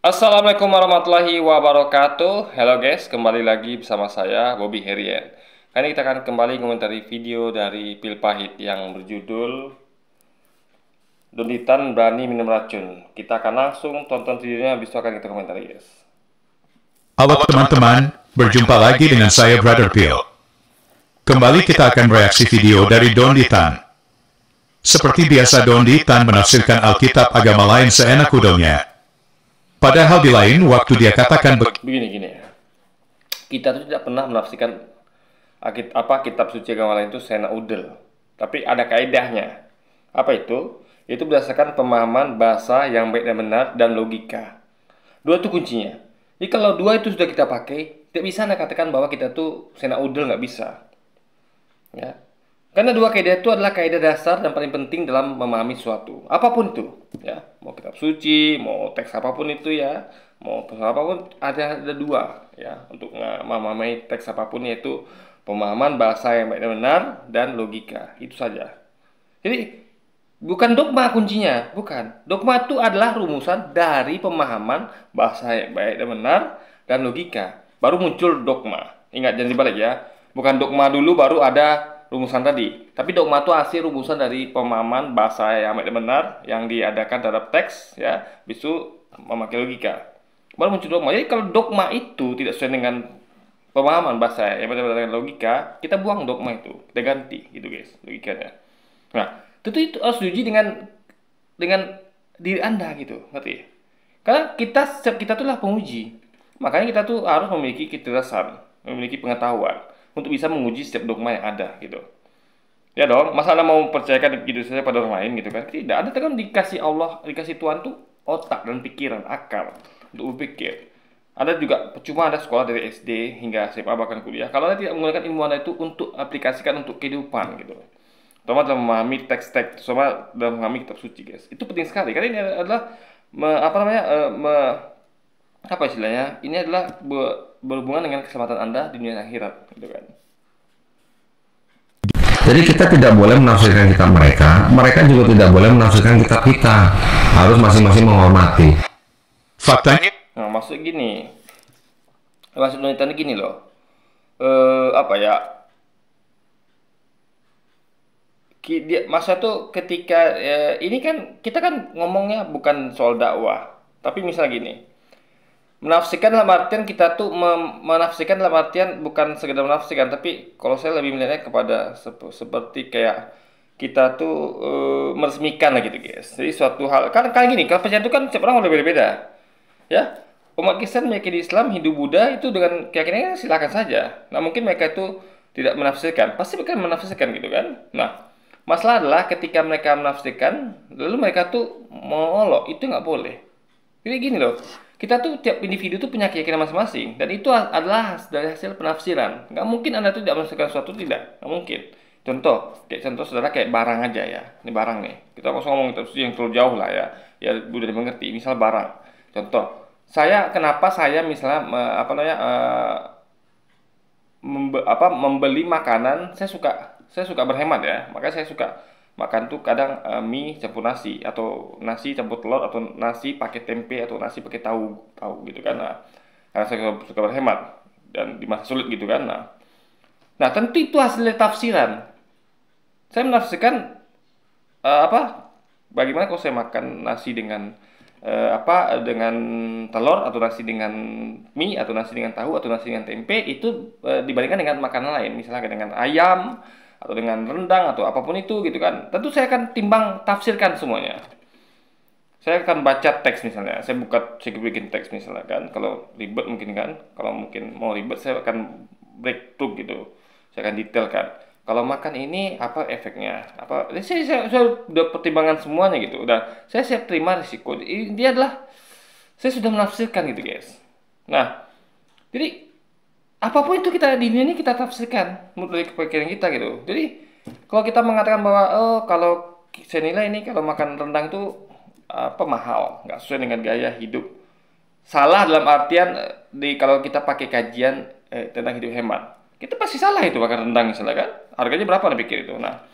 Assalamualaikum warahmatullahi wabarakatuh. Halo guys, kembali lagi bersama saya Bobby Herian. Kali ini kita akan kembali mengomentari video dari Pil Pahit yang berjudul Donditan Berani Minum Racun. Kita akan langsung tonton videonya, habis itu akan kita komentari guys. Halo teman-teman, berjumpa lagi dengan saya Brother Pil. Kembali kita akan bereaksi video dari Donditan. Seperti biasa Donditan menafsirkan Alkitab agama lain seenak udelnya. Padahal di lain waktu dia katakan begini ya. Kita tuh tidak pernah menafsirkan kitab suci agama lain itu seenak udel. Tapi ada kaedahnya. Apa itu? Itu berdasarkan pemahaman bahasa yang baik dan benar dan logika. Dua itu kuncinya. Jadi kalau dua itu sudah kita pakai, tidak bisa Anda katakan bahwa kita tuh seenak udel, nggak bisa. Ya. Karena dua kaidah itu adalah kaidah dasar dan paling penting dalam memahami sesuatu, apapun itu, ya, mau kitab suci, mau teks apapun itu ya, mau apapun ada dua, ya, untuk memahami teks apapun, yaitu pemahaman bahasa yang baik dan benar dan logika, itu saja. Jadi bukan dogma kuncinya, bukan. Dogma itu adalah rumusan dari pemahaman bahasa yang baik dan benar dan logika, baru muncul dogma. Ingat, jangan dibalik ya, bukan dogma dulu baru ada rumusan tadi. Tapi dogma itu hasil rumusan dari pemahaman bahasa yang benar yang diadakan terhadap teks, ya, bisu memakai logika. Baru muncul dogma. Jadi kalau dogma itu tidak sesuai dengan pemahaman bahasa yang benar dengan logika, kita buang dogma itu, kita ganti, gitu guys, logikanya. Nah, tentu itu harus diuji dengan diri Anda gitu, ngerti? Karena kita tuh lah penguji. Makanya kita tuh harus memiliki kecerdasan, memiliki pengetahuan untuk bisa menguji setiap dogma yang ada gitu. Ya dong, masa Anda mau percayakan gitu saja pada orang lain gitu kan? Tidak, Anda kan dikasih Allah, dikasih Tuhan tuh otak dan pikiran, akal untuk berpikir. Anda juga percuma Anda sekolah dari SD hingga SMA bahkan kuliah kalau Anda tidak menggunakan ilmu Anda itu untuk aplikasikan untuk kehidupan gitu. Terutama dalam memahami teks-teks, terutama dalam memahami kitab suci guys. Itu penting sekali karena ini adalah apa istilahnya? Ini adalah berhubungan dengan keselamatan Anda di dunia akhirat, gitu kan. Jadi kita tidak boleh menafsirkan kitab mereka, mereka juga tidak boleh menafsirkan kitab kita. Harus masing-masing menghormati. faktanya. Nah, maksud gini. Maksud Donditan gini loh. Masa tuh ketika ini kan kita kan ngomongnya bukan soal dakwah, tapi misal gini. Menafsirkan dalam artian kita tuh menafsirkan dalam artian bukan sekedar menafsirkan, tapi kalau saya lebih melihatnya kepada seperti kayak kita tuh meresmikan lah gitu guys. Jadi suatu hal kan gini, kalau percayaan itu kan setiap orang udah beda-beda, ya. Umat Kristen meyakini Islam, Hindu, Buddha itu dengan keyakinannya silakan saja. Nah mungkin mereka itu tidak menafsirkan, pasti mereka menafsirkan gitu kan. Nah masalah adalah ketika mereka menafsirkan, lalu mereka tuh mengolok, itu nggak boleh. Jadi gini loh, kita tuh tiap individu tuh punya keyakinan masing-masing dan itu adalah dari hasil penafsiran. Nggak mungkin Anda tuh tidak menafsirkan sesuatu, tidak, nggak mungkin. Contoh saudara kayak barang aja ya. Ini barang nih. Kita langsung ngomong yang terlalu jauh lah ya. Ya udah dimengerti. Misal barang. Contoh, kenapa saya misalnya membeli makanan, saya suka berhemat ya. Makanya saya suka makan tuh kadang mie campur nasi atau nasi campur telur atau nasi pakai tempe atau nasi pakai tahu gitu kan. Nah, karena saya suka berhemat dan di masa sulit gitu kan. Nah tentu itu hasil tafsiran. Saya menafsirkan bagaimana kalau saya makan nasi dengan dengan telur atau nasi dengan mie atau nasi dengan tahu atau nasi dengan tempe itu dibandingkan dengan makanan lain, misalnya dengan ayam atau dengan rendang atau apapun itu gitu kan. Tentu saya akan timbang tafsirkan semuanya. Saya akan baca teks misalnya, saya bikin teks misalnya kan. Kalau ribet mungkin kan, kalau mungkin mau ribet saya akan breakthrough gitu. Saya akan detailkan. Kalau makan ini apa efeknya? Saya udah pertimbangan semuanya gitu. Udah saya siap terima risiko. Dia adalah saya sudah menafsirkan gitu guys. Nah, jadi apapun itu kita di dunia ini kita tafsirkan menurut dari kepikiran kita gitu. Jadi kalau kita mengatakan bahwa kalau saya nilai ini kalau makan rendang itu mahal, nggak sesuai dengan gaya hidup. Salah dalam artian kalau kita pakai kajian tentang hidup hemat. Kita pasti salah itu makan rendang misalnya kan. Harganya berapa Anda pikir itu? Nah,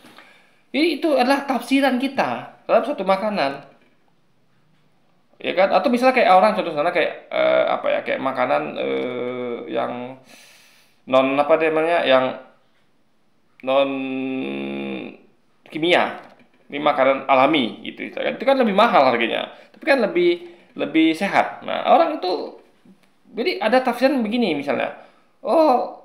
itu adalah tafsiran kita terhadap suatu makanan. ya kan? Atau misalnya kayak orang contoh sana kayak apa ya, kayak makanan yang non apa namanya, yang non kimia, ini makanan alami gitu, itu kan lebih mahal harganya, tapi kan lebih lebih sehat. Nah orang itu jadi ada tafsiran begini misalnya, oh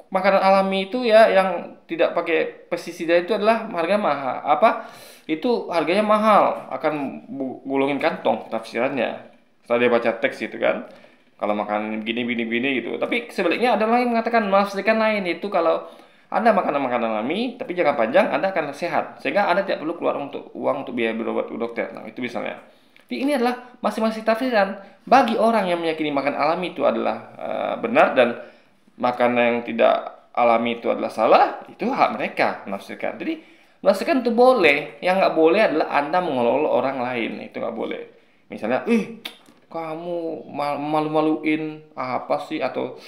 makanan alami itu ya yang tidak pakai pestisida itu adalah harga mahal, apa itu harganya mahal, akan gulungin kantong tafsirannya setelah dia baca teks gitu kan. Kalau makan begini begini begini gitu, tapi sebaliknya ada lagi yang mengatakan menafsirkan lain, itu kalau anda makan makanan alami tapi jangka panjang anda akan sehat sehingga anda tidak perlu keluar untuk uang untuk biaya berobat ke dokter. Nah itu misalnya. Jadi ini adalah masing-masing tafsiran. Bagi orang yang meyakini makan alami itu adalah benar dan makanan yang tidak alami itu adalah salah, itu hak mereka menafsirkan. Jadi menafsirkan itu boleh, yang nggak boleh adalah anda mengolok orang lain, itu nggak boleh. Misalnya, kamu malu-maluin apa sih, atau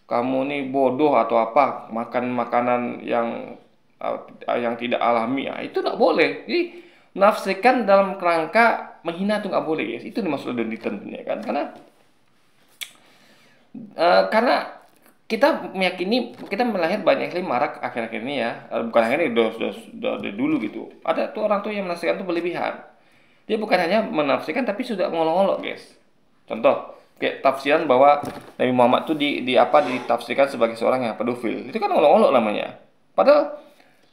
kamu nih bodoh atau apa makan makanan yang tidak alami, ya itu nggak boleh. Jadi menafsirkan dalam kerangka menghina itu nggak boleh, guys. Itu dimaksud Don Deaton tentunya kan, karena kita meyakini, kita melihat banyak sekali marak akhir-akhir ini ya, bukan akhir ini, dari dulu gitu. Ada tuh orang tuh yang menafsirkan tuh berlebihan. Dia bukan hanya menafsirkan tapi sudah ngolok-ngolok, guys. Contoh, kayak tafsiran bahwa Nabi Muhammad tuh ditafsirkan sebagai seorang yang pedofil. Itu kan ngolok-ngolok namanya. Padahal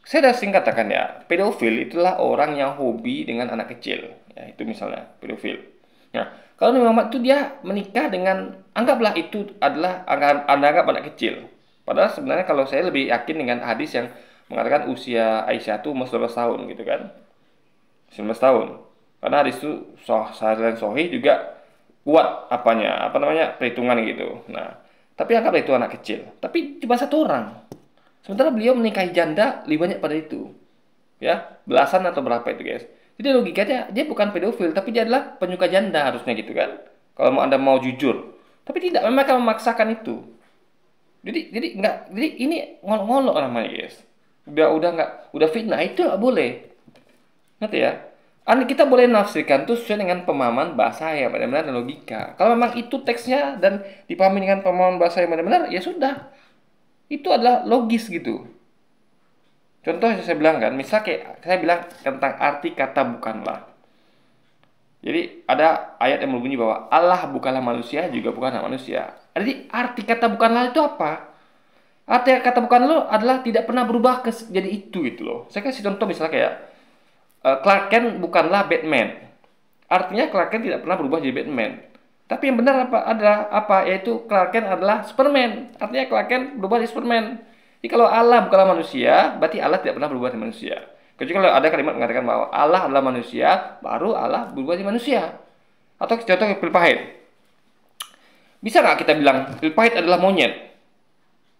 saya sudah sering katakan ya, pedofil itulah orang yang hobi dengan anak kecil. Ya, itu misalnya pedofil. Nah, kalau Nabi Muhammad itu dia menikah dengan, anggaplah itu adalah Anda anggap anak kecil. Padahal sebenarnya kalau saya lebih yakin dengan hadis yang mengatakan usia Aisyah itu 19 tahun gitu kan. 19 tahun. Karena hadis itu sahih juga kuat perhitungan gitu. Nah, tapi anggaplah itu anak kecil. Tapi cuma satu orang. Sementara beliau menikahi janda lebih banyak pada itu. Ya, belasan atau berapa itu, guys. Jadi logikanya dia bukan pedofil, tapi dia adalah penyuka janda harusnya gitu kan. Kalau Anda mau jujur. Tapi tidak, mereka memaksakan itu. Jadi ini ngolok-ngolok namanya, guys. Udah fitnah, itu nggak boleh. Ngerti ya? Kita boleh nafsirkan tuh sesuai dengan pemahaman bahasa yang benar-benar dan logika. Kalau memang itu teksnya dan dipahami dengan pemahaman bahasa yang benar-benar, ya sudah. Itu adalah logis gitu. Contoh yang saya bilang kan, misal kayak saya bilang tentang arti kata bukanlah. Jadi ada ayat yang berbunyi bahwa Allah bukanlah manusia, juga bukanlah manusia. Jadi arti kata bukanlah itu apa? Arti kata bukanlah adalah tidak pernah berubah jadi itu gitu loh. Saya kasih contoh misalnya kayak Clark Kent bukanlah Batman. Artinya Clark Kent tidak pernah berubah jadi Batman. Tapi yang benar yaitu Clark Kent adalah Superman. Artinya Clark Kent berubah jadi Superman. Jadi kalau Allah bukanlah manusia, berarti Allah tidak pernah berubah jadi manusia. Kecuali kalau ada kalimat mengatakan bahwa Allah adalah manusia, baru Allah berubah jadi manusia. Atau contoh pil pahit. Bisa nggak kita bilang pil pahit adalah monyet?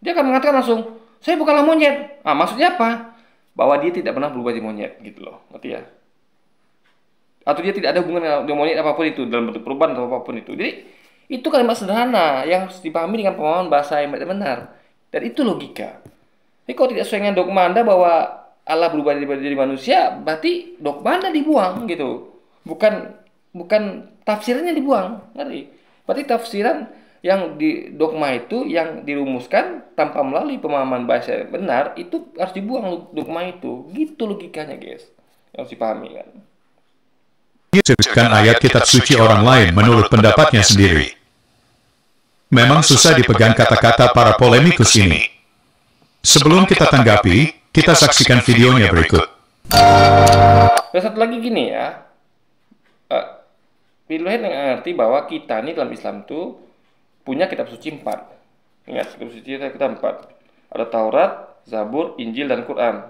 Dia akan mengatakan langsung, saya bukanlah monyet. Maksudnya apa? Bahwa dia tidak pernah berubah jadi monyet gitu loh. Ngerti ya? Atau dia tidak ada hubungan dengan monyet apapun itu, dalam bentuk perubahan atau apapun itu. Jadi itu kalimat sederhana yang harus dipahami dengan pemahaman bahasa yang benar. Dan itu logika. Jadi kalau tidak sesuai dengan dogma Anda bahwa Allah berubah jadi manusia, berarti dogma Anda dibuang gitu. Bukan tafsirannya dibuang, ngerti? Berarti tafsiran yang di dogma itu yang dirumuskan tanpa melalui pemahaman bahasa yang benar, itu harus dibuang dogma itu. Gitu logikanya, guys. Yang harus dipahami kan. Menafsirkan ayat kitab suci orang lain menurut pendapatnya sendiri. Memang susah dipegang kata-kata para polemikus ini. Sebelum kita tanggapi, kita saksikan videonya berikut. Dan satu lagi gini ya, Pilih yang ngerti bahwa kita ini dalam Islam tuh punya kitab suci 4. Ingat, kitab suci kita 4. Ada Taurat, Zabur, Injil, dan Quran.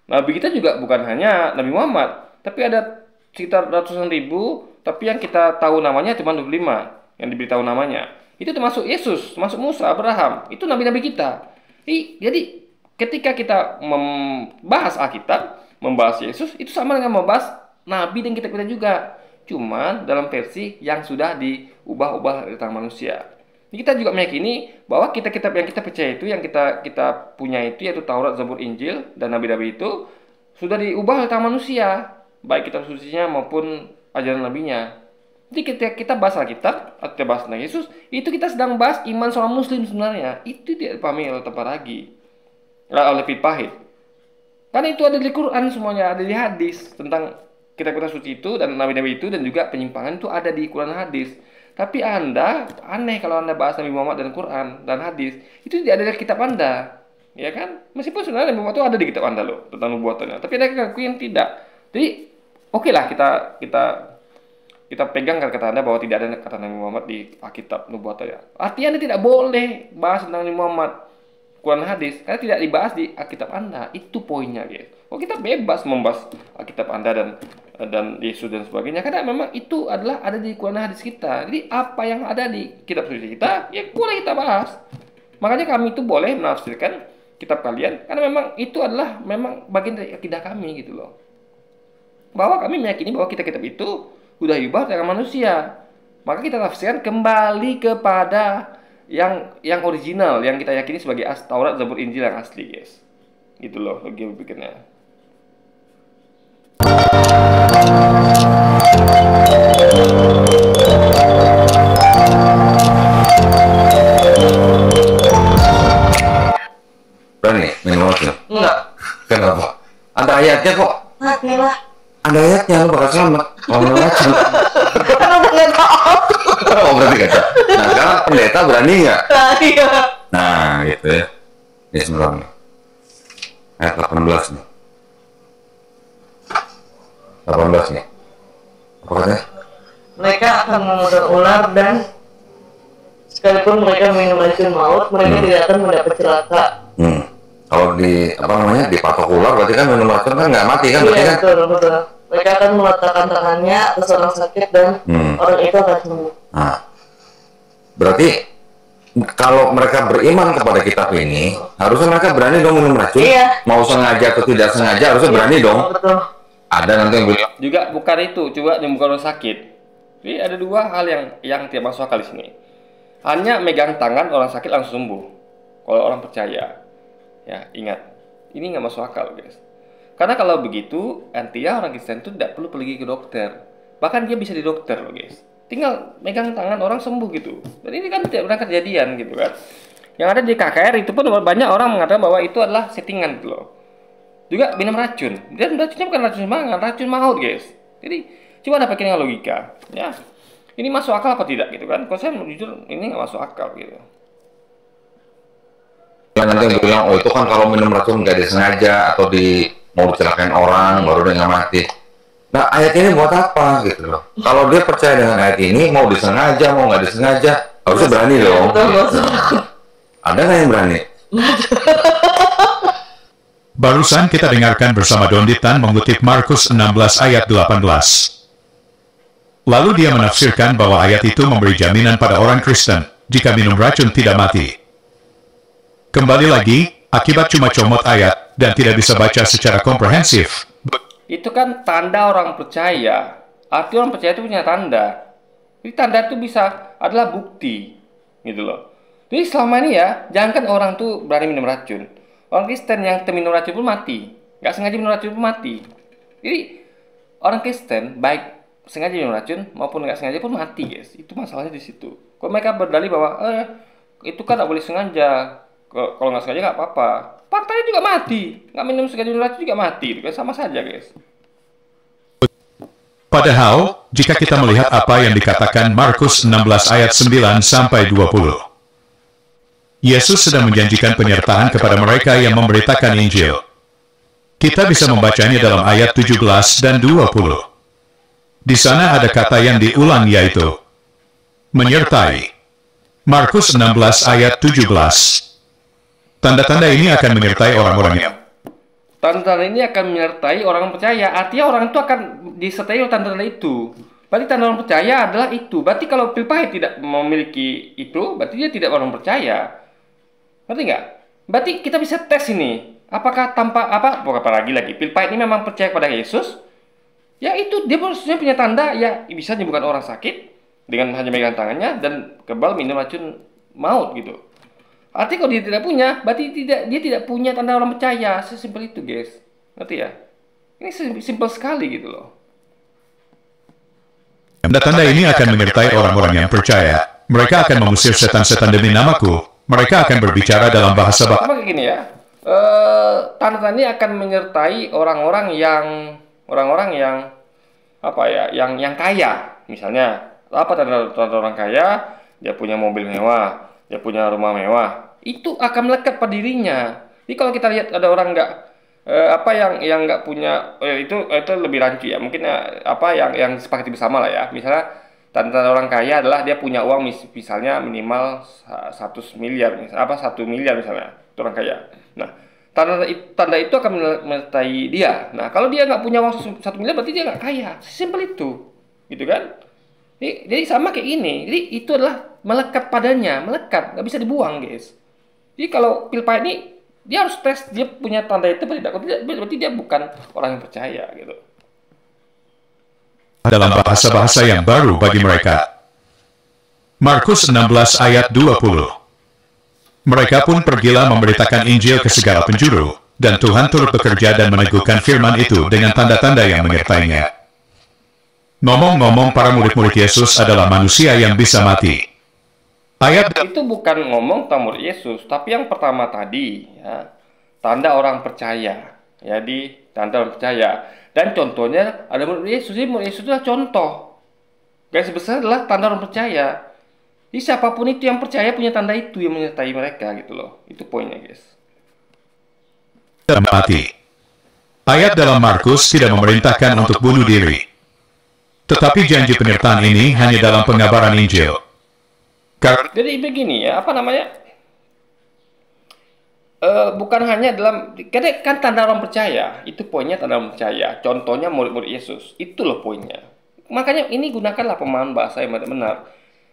Nabi kita juga bukan hanya Nabi Muhammad, tapi ada sekitar ratusan ribu, tapi yang kita tahu namanya cuma 25 yang diberitahu namanya. Itu termasuk Yesus, termasuk Musa, Abraham. Itu nabi-nabi kita. Jadi ketika kita membahas Alkitab, membahas Yesus, itu sama dengan membahas nabi dan kitab kita juga. Cuman dalam versi yang sudah diubah-ubah oleh tangan manusia. Kita juga meyakini bahwa kitab-kitab yang kita percaya itu, yang kita punya itu, yaitu Taurat, Zabur, Injil, dan nabi-nabi itu sudah diubah oleh tangan manusia, baik kitab sucinya maupun ajaran nabinya. Jadi ketika kita bahas Alkitab atau kita bahas tentang Yesus, itu kita sedang bahas iman seorang Muslim sebenarnya. Itu tidak dipahami oleh Tabaragi, oleh Pahit. Karena itu ada di Quran semuanya, ada di hadis tentang kitab-kitab suci itu dan nabi-nabi itu, dan juga penyimpangan itu ada di Quran hadis. Tapi Anda aneh kalau Anda bahas Nabi Muhammad dan Quran dan hadis, itu tidak ada di kitab Anda. Ya kan? Meskipun sebenarnya Nabi Muhammad itu ada di kitab Anda loh tentang nubuatannya, tapi ada yang tidak. Jadi oke lah kita pegang kata Anda bahwa tidak ada kata Nabi Muhammad di Alkitab nubuatannya. Artinya Anda tidak boleh bahas tentang Nabi Muhammad, Quran hadis, karena tidak dibahas di Alkitab Anda. Itu poinnya, guys. Oh, kita bebas membahas Alkitab Anda dan Yesus dan sebagainya, karena memang itu adalah ada di Quran hadis kita. Jadi apa yang ada di kitab suci kita, ya boleh kita bahas. Makanya kami itu boleh menafsirkan kitab kalian, karena memang itu adalah memang bagian dari akidah kami gitu loh. Bahwa kami meyakini bahwa kitab itu udah hibah dengan manusia, maka kita tafsirkan kembali kepada yang original, yang kita yakini sebagai Taurat, Zabur, Injil yang asli, guys. Gitu loh lagi berpikirnya. Berani minum obat? Enggak. Kenapa? Ada ayatnya kok. Mati lah. Ada ayatnya, lu bakal selamat. Kalau minum racun. Nggak tahu. Oh, berarti kata. Nah, sekarang pendeta berani nggak? Iya. Nah, gitu ya. Ini sebenarnya. Ayat 18 nih. 18 nih. Apa katanya? Mereka akan memutar ular, dan sekalipun mereka minum racun maut, mereka tidak akan mendapat celaka. Kalau di apa namanya dipatok ular, berarti kan minum racun kan nggak mati kan? Berarti Iya, kan? betul. Mereka akan meletakkan tangannya atas orang sakit, dan orang itu akan sembuh. Nah, berarti kalau mereka beriman kepada kitab ini, harusnya mereka berani dong minum racun. Iya. Mau sengaja atau tidak sengaja, harusnya berani dong. Betul. Ada nanti yang bilang, Juga bukan itu, coba menyembuhkan orang sakit. Jadi ada dua hal yang tidak masuk akal di sini. Hanya megang tangan orang sakit langsung sembuh. Kalau orang percaya, ya ingat, ini nggak masuk akal, guys. Karena kalau begitu, artinya orang Kristen itu tidak perlu pergi ke dokter. Bahkan dia bisa di dokter loh, guys. Tinggal megang tangan orang sembuh gitu. Dan ini kan tidak pernah kejadian gitu kan. Yang ada di KKR itu pun banyak orang mengatakan bahwa itu adalah settingan gitu loh. Juga minum racun. Dan racunnya bukan racun semangat, racun maut, guys. Jadi coba ada pakai dengan logika, ya. Ini masuk akal apa tidak gitu kan? Kalau saya jujur ini nggak masuk akal gitu. nanti yang bilang, oh itu kan kalau minum racun nggak disengaja atau mau dicelakain orang baru dia nggak mati. Nah ayat ini buat apa gitu loh? Kalau dia percaya dengan ayat ini, mau disengaja mau nggak disengaja, harusnya berani dong. Ada nggak yang berani? Barusan kita dengarkan bersama Donditan mengutip Markus 16 ayat 18. Lalu dia menafsirkan bahwa ayat itu memberi jaminan pada orang Kristen jika minum racun tidak mati. Kembali lagi, akibat cuma comot ayat dan tidak bisa baca secara komprehensif. Itu kan tanda orang percaya. Arti orang percaya itu punya tanda. Jadi tanda itu adalah bukti, gitu loh. Jadi selama ini ya, jangankan orang tuh berani minum racun. Orang Kristen yang minum racun pun mati. Nggak sengaja minum racun pun mati. Jadi orang Kristen baik sengaja minum racun maupun nggak sengaja pun mati, guys. Itu masalahnya di situ. Kalau mereka berdalih bahwa itu kan nggak boleh sengaja. Kalau nggak sengaja nggak apa-apa. Faktanya juga mati. Nggak sengaja minum racun juga mati. Itu kan sama saja, guys. Padahal, jika kita melihat apa yang dikatakan Markus 16 ayat 9 sampai 20. Yesus sedang menjanjikan penyertaan kepada mereka yang memberitakan Injil. Kita bisa membacanya dalam ayat 17 dan 20. Di sana ada kata yang diulang yaitu menyertai. Markus 16 ayat 17. Tanda-tanda ini akan menyertai orang-orangnya. Tanda-tanda ini akan menyertai orang percaya. Artinya orang itu akan disertai oleh tanda-tanda itu. Berarti tanda orang percaya adalah itu. Berarti kalau Pahit tidak memiliki itu, berarti dia tidak orang percaya. Ngerti nggak? Berarti kita bisa tes ini. Apakah tanpa lagi Pahit ini memang percaya kepada Yesus? Ya itu dia harusnya punya tanda, ya bisa menyembuhkan orang sakit dengan hanya megang tangannya dan kebal minum racun maut gitu. Artinya kalau dia tidak punya, berarti dia tidak punya tanda orang percaya. Sesimpel itu, guys. Ngerti ya? Ini simpel sekali gitu loh. Tanda-tanda ini akan menyertai orang-orang yang percaya. Mereka akan mengusir setan-setan demi namaku. Mereka akan berbicara dalam bahasa Sama kayak gini ya. Tanda-tanda ini akan menyertai orang-orang yang apa ya, yang kaya. Misalnya, apa tanda orang kaya? Dia punya mobil mewah, dia punya rumah mewah. Itu akan melekat pada dirinya. Jadi kalau kita lihat ada orang yang nggak punya, itu lebih rancu ya. Mungkin apa yang disepakati bersama lah ya. Misalnya tanda orang kaya adalah dia punya uang misalnya minimal 100 miliar, misalnya 1 miliar misalnya, itu orang kaya. Nah, tanda itu akan menyertai dia. Nah, kalau dia nggak punya uang 1 miliar berarti dia nggak kaya. Simpel itu, gitu kan? Jadi sama kayak gini. Jadi itu adalah melekat padanya, melekat, nggak bisa dibuang, guys. Jadi kalau pil pahit ini dia harus tes dia punya tanda itu atau tidak. Kalau tidak, berarti dia bukan orang yang percaya, gitu. dalam bahasa-bahasa yang baru bagi mereka. Markus 16 ayat 20. Mereka pun pergilah memberitakan Injil ke segala penjuru, dan Tuhan turut bekerja dan meneguhkan firman itu dengan tanda-tanda yang menyertainya. Ngomong-ngomong, para murid-murid Yesus adalah manusia yang bisa mati. Ayat Itu bukan ngomong tentang murid Yesus, tapi yang pertama tadi, ya, tanda orang percaya. Jadi tanda orang percaya. Dan contohnya ada murid Yesus. Jadi murid Yesus adalah contoh. Garis besar adalah tanda orang percaya. Jadi siapapun itu yang percaya punya tanda itu yang menyertai mereka, gitu loh. Itu poinnya, guys. mati. Ayat dalam Markus tidak memerintahkan untuk bunuh diri. Tetapi janji penyertaan ini hanya dalam pengabaran Injil. Jadi begini ya, apa namanya? Bukan hanya dalam, kan tanda orang percaya, itu poinnya tanda orang percaya. Contohnya murid-murid Yesus, itu loh poinnya. Makanya ini gunakanlah pemahaman bahasa yang benar.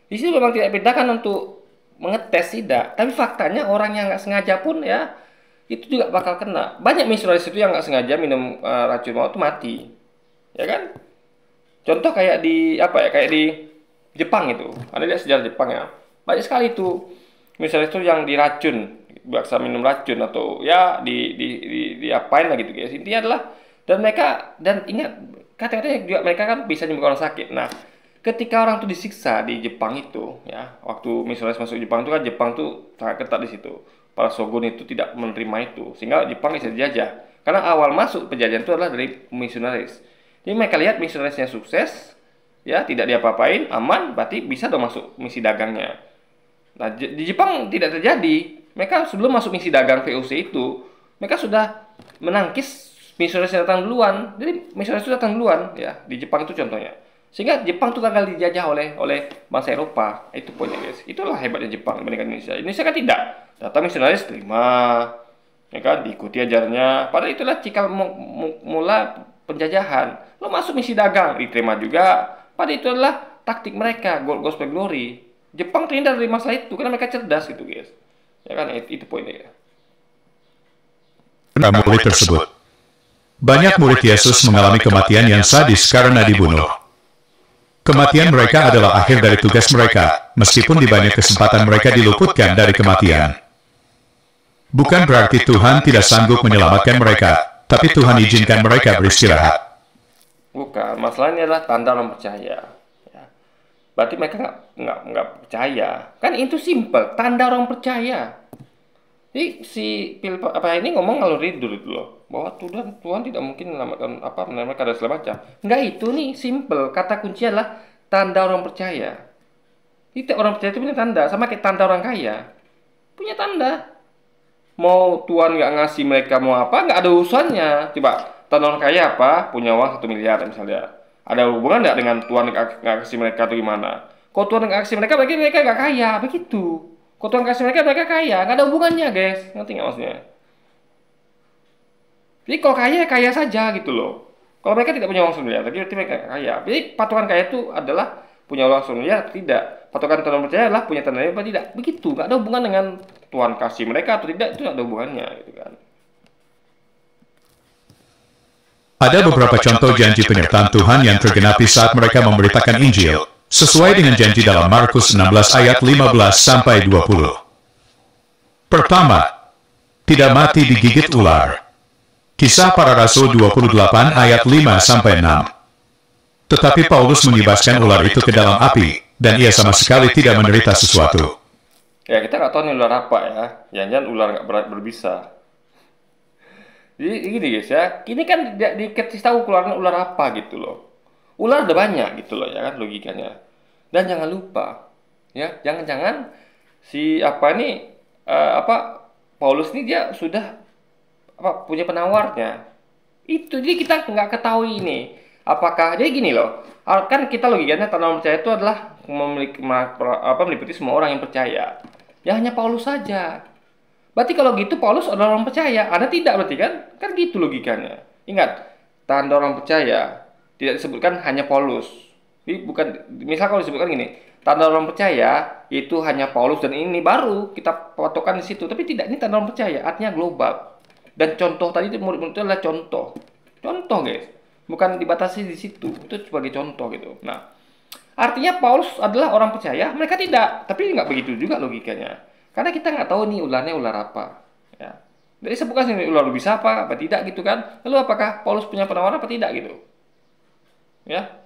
Di sini memang tidak bedakan untuk mengetes, tidak. Tapi faktanya orang yang nggak sengaja pun ya, itu juga bakal kena. Banyak misionaris itu yang nggak sengaja minum racun maut itu mati, ya kan? Contoh kayak di Jepang itu, ada lihat sejarah Jepang ya, banyak sekali itu misionaris itu yang diracun, baksa minum racun atau ya diapain lah gitu guys. Intinya adalah dan ingat kata-katanya juga mereka kan bisa menyembuhkan orang sakit. Nah, ketika orang itu disiksa di Jepang itu ya, waktu misionaris masuk Jepang itu kan Jepang tuh sangat ketat di situ. Para shogun itu tidak menerima itu, sehingga Jepang bisa dijajah. Karena awal masuk penjajahan itu adalah dari misionaris. Jadi mereka lihat misionarisnya sukses, ya tidak diapa-apain, aman, berarti bisa dong masuk misi dagangnya. Nah, di Jepang tidak terjadi. Mereka sebelum masuk misi dagang VOC itu, mereka sudah menangkis misionaris yang datang duluan. Jadi misionaris itu datang duluan, ya di Jepang itu contohnya. Sehingga Jepang itu gagal dijajah oleh bangsa Eropa. Itu poinnya guys. Itulah hebatnya Jepang dibandingkan Indonesia. Indonesia kan tidak. Datang misionaris terima, ya kan, diikuti ajarnya. Padahal itulah cikal mula penjajahan. Lo masuk misi dagang, diterima juga. Padahal itu adalah taktik mereka, gospel glory. Jepang terhindar dari masalah itu karena mereka cerdas gitu guys. Ya kan, itu poinnya ya. Murid tersebut. Banyak murid Yesus mengalami kematian yang sadis karena dibunuh. Kematian mereka adalah akhir dari tugas mereka, meskipun di banyak kesempatan mereka diluputkan dari kematian. Bukan berarti Tuhan tidak sanggup menyelamatkan mereka, tapi Tuhan izinkan mereka beristirahat. Bukan, masalahnya adalah tanda orang percaya. Ya. Berarti mereka nggak percaya. Kan itu simple, tanda orang percaya. Jadi si ini ngomong ngalur tidur itu loh, bahwa Tuhan tidak mungkin menyelamatkan mereka dan segala macam. Enggak, itu nih simple. Kata kunci adalah tanda orang percaya. Tidak, orang percaya itu punya tanda, sama kayak tanda orang kaya. Punya tanda. Mau Tuhan nggak ngasih mereka mau apa, nggak ada urusannya. Coba, tanda orang kaya apa? Punya uang 1 miliar misalnya. Ada hubungan nggak dengan Tuhan nggak kasih mereka atau gimana? Kalau Tuhan nggak kasih mereka, berarti mereka nggak kaya, begitu. Kalau Tuhan kasih mereka kaya, nggak ada hubungannya guys. Ngerti nggak maksudnya? Jadi kalau kaya saja gitu loh. Kalau mereka tidak punya uang 1 miliar, tapi mereka kaya. Jadi patokan kaya itu adalah punya uang 1 miliar atau tidak. Patokan tanda percaya adalah punya tanda apa tidak. Begitu, nggak ada hubungan dengan Tuhan kasih mereka atau tidak, itu nggak ada hubungannya gitu kan. Ada beberapa contoh janji penyertaan Tuhan yang tergenapi saat mereka memberitakan Injil, sesuai dengan janji dalam Markus 16 ayat 15-20. Pertama, tidak mati digigit ular. Kisah Para Rasul 28 ayat 5-6. Tetapi Paulus mengibaskan ular itu ke dalam api, dan ia sama sekali tidak menderita sesuatu. Ya kita nggak tahu nih ular apa ya. Jangan-jangan ular nggak berbisa. Jadi gini guys ya, ini kan dikasih tahu keluarnya ular apa gitu loh. Ular ada banyak gitu loh ya kan logikanya. Dan jangan lupa ya, jangan-jangan si apa ini Paulus ini dia sudah punya penawarnya. Itu jadi kita nggak ketahui ini. Apakah jadi gini loh. Kan kita logikanya tanda percaya itu adalah meliputi semua orang yang percaya. Ya hanya Paulus saja. Berarti kalau gitu Paulus adalah orang percaya. Anda tidak berarti kan? Kan gitu logikanya. Ingat, tanda orang percaya tidak disebutkan hanya Paulus. Jadi bukan, misal kalau disebutkan gini, tanda orang percaya itu hanya Paulus dan ini baru kita patokkan di situ. Tapi tidak, ini tanda orang percaya, artinya global. Dan contoh tadi itu murid-murid itu adalah contoh. Contoh guys, bukan dibatasi di situ. Itu sebagai contoh gitu. Nah, artinya Paulus adalah orang percaya, mereka tidak. Tapi nggak begitu juga logikanya. Karena kita nggak tahu nih ularnya ular apa. Ya. Jadi sebutkan sini ular bisa apa tidak gitu kan. Lalu apakah Paulus punya penawaran apa tidak gitu. Ya.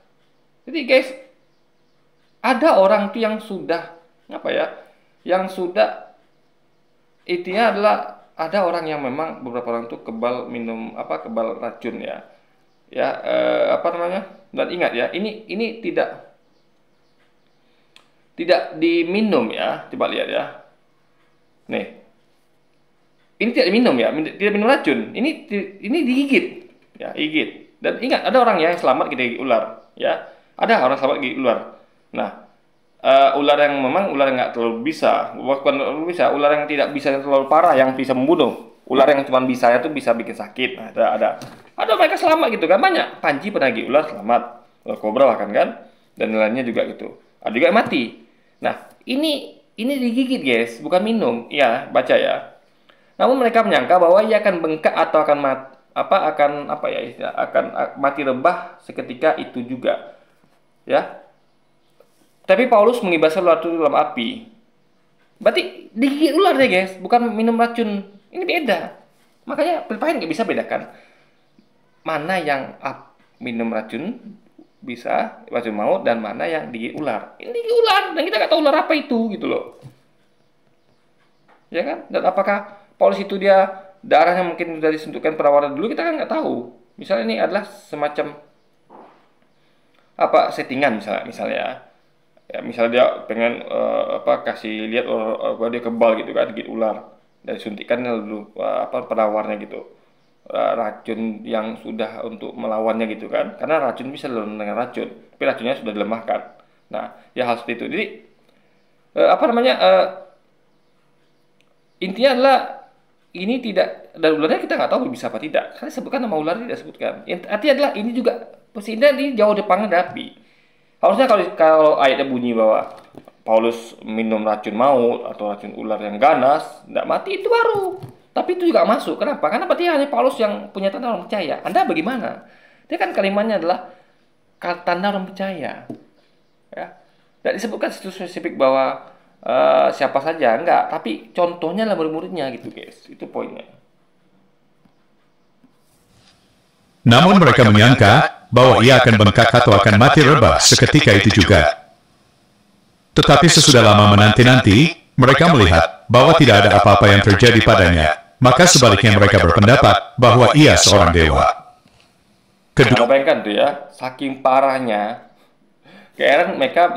Jadi guys, ada orang tuh yang sudah, yang sudah, intinya adalah ada orang yang memang beberapa orang tuh kebal kebal racun ya. Ya, Dan ingat ya, ini tidak diminum ya. Coba lihat ya. Nih, ini tidak diminum ya, tidak minum racun. Ini digigit, ya, gigit. Dan ingat, ada orang yang selamat digigit ular, ya. Ada orang selamat digigit ular. Nah, ular yang memang ular yang nggak terlalu bisa, bukan terlalu bisa, ular yang tidak bisa yang terlalu parah, yang bisa membunuh. Ular yang cuma bisa itu bisa bikin sakit. Nah, ada mereka selamat gitu kan, banyak. Panji pernah gigit ular selamat, ular kobra bahkan kan, dan lainnya juga gitu. Ada juga yang mati. Nah, ini digigit guys, bukan minum. Ya, baca ya. Namun mereka menyangka bahwa ia akan bengkak atau akan mati rebah seketika itu juga. Ya. Tapi Paulus mengibaskan ular itu dalam api. Berarti digigit ular deh guys, bukan minum racun. Ini beda. Makanya Filipin nggak bisa bedakan mana yang minum racun bisa racun maut dan mana yang digigit ular. Ini digigit ular dan kita nggak tahu ular apa itu gitu loh. Ya kan? Dan apakah Paulus itu dia darahnya mungkin sudah disuntikkan penawaran dulu, kita kan nggak tahu. Misalnya ini adalah semacam settingan misalnya. Ya, misalnya dia pengen kasih lihat bahwa dia kebal gitu kan, digigit ular dan disuntikkan dulu penawarnya gitu. Racun yang sudah untuk melawannya gitu kan, karena racun bisa dilawan dengan racun, tapi racunnya sudah dilemahkan. Nah, ya hal seperti itu. Jadi intinya adalah ini tidak, dan ularnya kita nggak tahu bisa apa tidak, karena sebutkan nama ular tidak sebutkan. Artinya adalah ini juga posisinya ini jauh depannya ada api. Harusnya kalau ayatnya bunyi bahwa Paulus minum racun maut atau racun ular yang ganas, tidak mati, itu baru. Tapi itu juga masuk. Kenapa? Karena berarti hanya Paulus yang punya tanda orang percaya. Anda bagaimana? Dia kan kalimatnya adalah tanda orang percaya. Ya. Tidak disebutkan situ spesifik bahwa siapa saja. Enggak. Tapi contohnya lah murid-muridnya gitu guys. Itu poinnya. Namun mereka menyangka bahwa ia akan bengkak atau akan mati rebah seketika itu juga. Tetapi sesudah lama menanti-nanti, mereka melihat bahwa tidak ada apa-apa yang terjadi padanya. Maka sebaliknya mereka berpendapat bahwa ia seorang dewa. Kedua, bayangkan tuh ya, saking parahnya, keheran mereka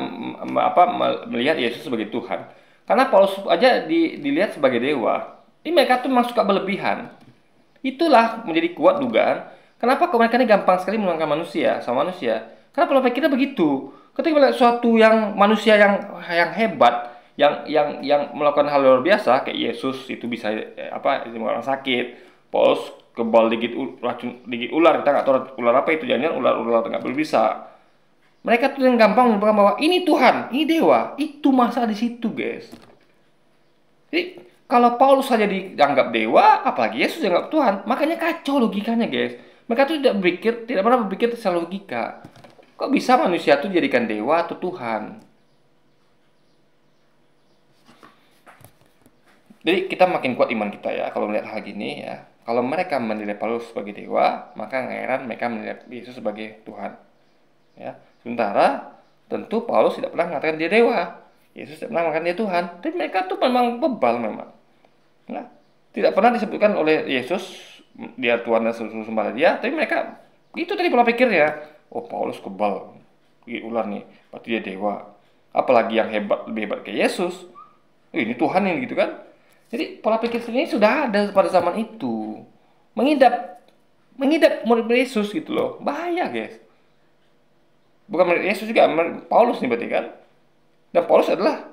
melihat Yesus sebagai Tuhan. Karena Paulus aja dilihat sebagai dewa. Ini mereka tuh memang suka berlebihan. Itulah menjadi kuat dugaan. Kenapa kok mereka ini gampang sekali melangkah manusia sama manusia? Karena pola pikirnya begitu. Ketika melihat suatu yang manusia yang hebat, yang melakukan hal luar biasa kayak Yesus itu bisa orang sakit, Paulus kebal digigit ular, kita nggak tahu ular apa itu, jangan ular nggak berbisa. Mereka tuh yang gampang melupakan bahwa ini Tuhan, ini dewa, itu masalah di situ guys. Jadi kalau Paulus saja dianggap dewa, apalagi Yesus dianggap Tuhan, makanya kacau logikanya guys. Mereka tuh tidak pernah berpikir secara logika. Kok bisa manusia tuh dijadikan dewa atau Tuhan? Jadi kita makin kuat iman kita ya kalau melihat hal gini ya. Kalau mereka menilai Paulus sebagai dewa, maka nggak heran mereka menilai Yesus sebagai Tuhan. Ya, sementara tentu Paulus tidak pernah mengatakan dia dewa. Yesus tidak pernah mengatakan dia Tuhan. Tapi mereka tuh memang bebal memang. Nah, tidak pernah disebutkan oleh Yesus dia Tuhan dan seluruh sembah dia, tapi mereka itu tadi pola pikirnya. Oh, Paulus kebal, ular nih, berarti dia dewa. Apalagi yang hebat, lebih hebat kayak Yesus. Ini Tuhan ini gitu kan. Jadi pola pikir ini sudah ada pada zaman itu. Mengidap murid Yesus gitu loh. Bahaya, guys. Bukan murid Yesus juga, Paulus nih berarti kan. Dan Paulus adalah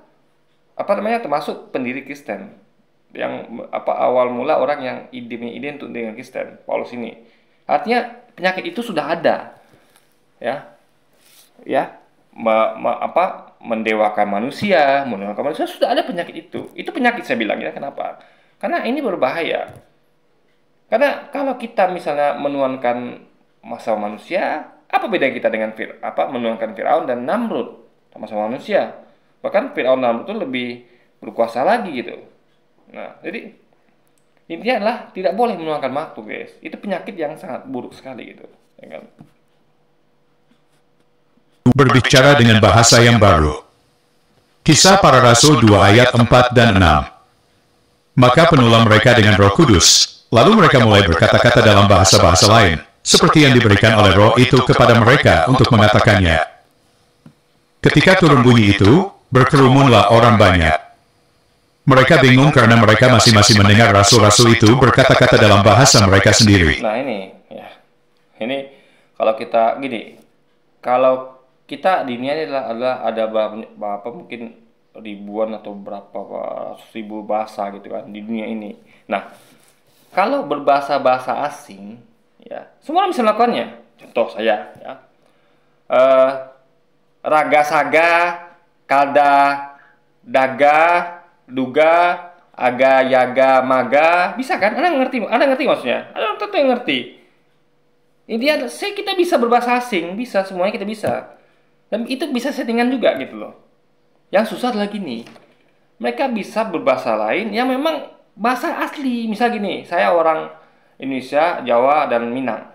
termasuk pendiri Kristen. Yang awal mula orang yang ide untuk dengan Kristen, Paulus ini. Artinya penyakit itu sudah ada. Mendewakan manusia sudah ada penyakit itu. Itu penyakit saya bilang ya. Kenapa? Karena ini berbahaya. Karena kalau kita misalnya menuankan masalah manusia, apa beda kita dengan menuankan Firaun dan Namrud sama-sama manusia? Bahkan Firaun dan Namrud itu lebih berkuasa lagi gitu. Nah, jadi intinya adalah tidak boleh menuangkan makhluk, guys. Itu penyakit yang sangat buruk sekali gitu, ya kan? Berbicara dengan bahasa yang baru. Kisah Para Rasul 2 ayat 4 dan 6. Maka penulah mereka dengan Roh Kudus, lalu mereka mulai berkata-kata dalam bahasa-bahasa lain, seperti yang diberikan oleh Roh itu kepada mereka untuk mengatakannya. Ketika turun bunyi itu, berkerumunlah orang banyak. Mereka bingung karena mereka masing-masing mendengar rasul-rasul itu berkata-kata dalam bahasa mereka sendiri. Nah ini kalau kita gini, kalau kita di dunia ini adalah ada berapa mungkin ribuan atau berapa ribu bahasa gitu kan di dunia ini. Nah, kalau berbahasa-bahasa asing, ya semua orang bisa melakukannya. Contoh saya, ya, raga saga, kada, daga, duga, aga, yaga, maga, bisa kan? Anda ngerti maksudnya? Anda tentu yang ngerti. Intinya kita bisa berbahasa asing, bisa, semuanya kita bisa. Dan itu bisa settingan juga gitu loh. Yang susah adalah gini, mereka bisa berbahasa lain yang memang bahasa asli. Misal gini, saya orang Indonesia, Jawa, dan Minang.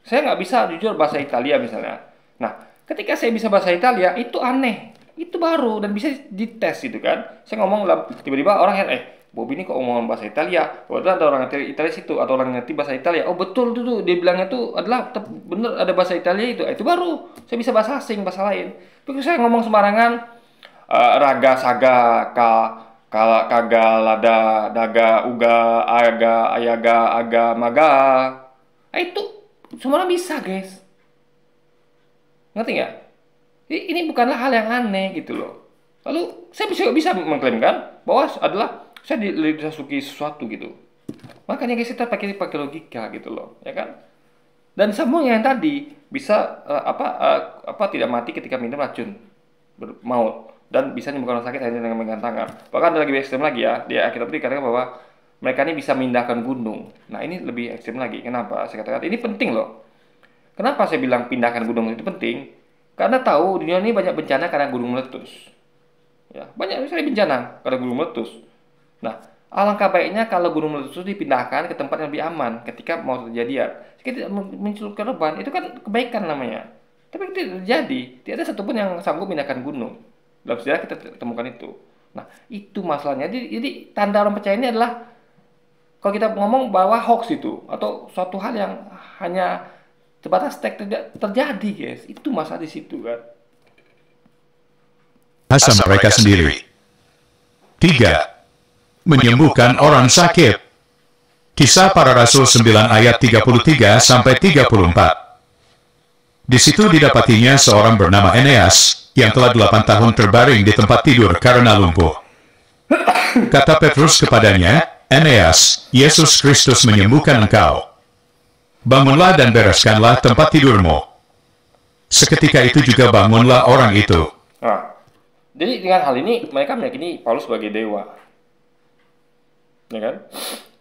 Saya nggak bisa jujur bahasa Italia misalnya. Nah, ketika saya bisa bahasa Italia, itu aneh. Itu baru dan bisa dites gitu kan. Saya ngomong tiba-tiba orang yang Bobby ini kok ngomong bahasa Italia. Padahal ada orang Italia situ atau orang ngerti bahasa Italia. Oh betul tuh dia bilangnya tuh adalah bener ada bahasa Italia itu. Itu baru saya bisa bahasa asing, bahasa lain. Tapi saya ngomong sembarangan raga saga kaga lada daga uga aga ayaga aga maga. Itu semua orang bisa, guys. Ngerti nggak? Ini bukanlah hal yang aneh gitu loh. Lalu saya bisa mengklaimkan bahwa saya dirasuki sesuatu gitu. Makanya guys kita pakai logika gitu loh, ya kan? Dan semua yang tadi bisa tidak mati ketika minum racun maut dan bisa menyembuhkan sakit hanya dengan memegang tangan. Bahkan ada lebih ekstrem lagi ya. Di Alkitab dikatakan bahwa mereka ini bisa memindahkan gunung. Nah ini lebih ekstrem lagi. Kenapa? Saya katakan ini penting loh. Kenapa saya bilang pindahkan gunung itu penting? Karena tahu di dunia ini banyak bencana karena gunung meletus. Ya, banyak sekali bencana karena gunung meletus. Nah, alangkah baiknya kalau gunung meletus dipindahkan ke tempat yang lebih aman ketika mau terjadi. Kita tidak muncul korban, itu kan kebaikan namanya. Tapi itu terjadi, tidak ada satupun yang sanggup memindahkan gunung. Dalam sejarah kita temukan itu. Nah, itu masalahnya. Jadi tanda orang percaya ini adalah kalau kita ngomong bahwa hoax itu atau suatu hal yang hanya sebatas teks tidak terjadi, guys. Itu masalah di situ kan. Bahasa mereka sendiri. 3. Menyembuhkan orang sakit. Kisah Para Rasul 9 ayat 33 sampai 34. Di situ didapatinya seorang bernama Eneas yang telah 8 tahun terbaring di tempat tidur karena lumpuh. Kata Petrus kepadanya, Eneas, Yesus Kristus menyembuhkan engkau. Bangunlah dan bereskanlah tempat tidurmu. Seketika itu juga bangunlah orang itu. Nah, jadi dengan hal ini mereka meyakini Paulus sebagai dewa, ya kan?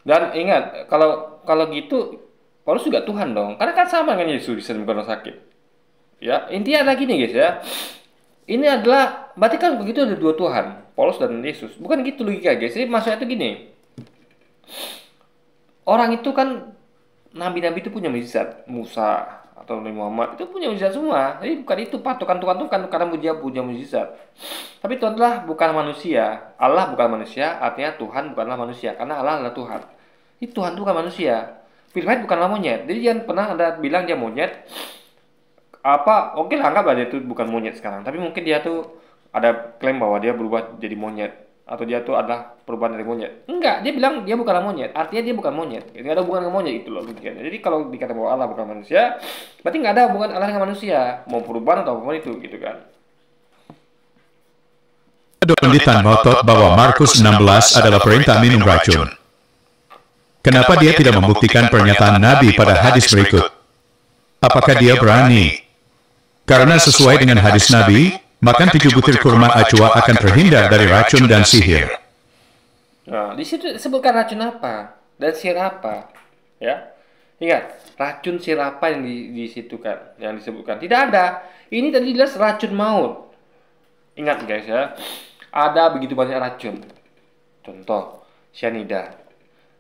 Dan ingat kalau gitu Paulus juga Tuhan dong, karena kan sama dengan Yesus bisa menyembuhkan orang sakit. Ya intinya adalah gini guys ya. Ini adalah berarti kan begitu ada dua Tuhan, Paulus dan Yesus. Bukan gitu logika guys. Jadi maksudnya itu gini. Orang itu kan nabi-nabi itu punya mukjizat. Musa, atau Nabi Muhammad itu punya mujizat semua. Jadi bukan itu patokan Tuhan tuh kan karena punya mujizat. Tapi Tuhan adalah bukan manusia. Allah bukan manusia, artinya Tuhan bukanlah manusia karena Allah adalah Tuhan. Itu Tuhan itu bukan manusia. Phil Knight bukanlah monyet. Jadi jangan pernah Anda bilang dia monyet. Oke lah, anggaplah dia itu bukan monyet sekarang. Tapi mungkin dia tuh ada klaim bahwa dia berubah jadi monyet. Atau dia tuh adalah perubahan dari monyet. Enggak, dia bilang dia bukanlah monyet. Artinya dia bukan monyet. Tidak ada hubungan dengan monyet itu loh. Jadi kalau dikata bahwa Allah bukan manusia, berarti nggak ada hubungan Allah dengan manusia. Mau perubahan atau apapun itu gitu kan. Don Dittan ngotot bahwa Markus 16 adalah perintah minum racun. Kenapa dia tidak membuktikan pernyataan Nabi pada hadis berikut? Apakah dia berani? Karena sesuai dengan hadis Nabi, makan 7 butir kurma ajwa akan terhindar dari racun dan sihir. Nah, di situ disebutkan racun apa dan sihir apa, ya? Ingat, racun sihir apa yang di situ kan, yang disebutkan? Tidak ada. Ini tadi jelas racun maut. Ingat guys ya, ada begitu banyak racun. Contoh, cyanida.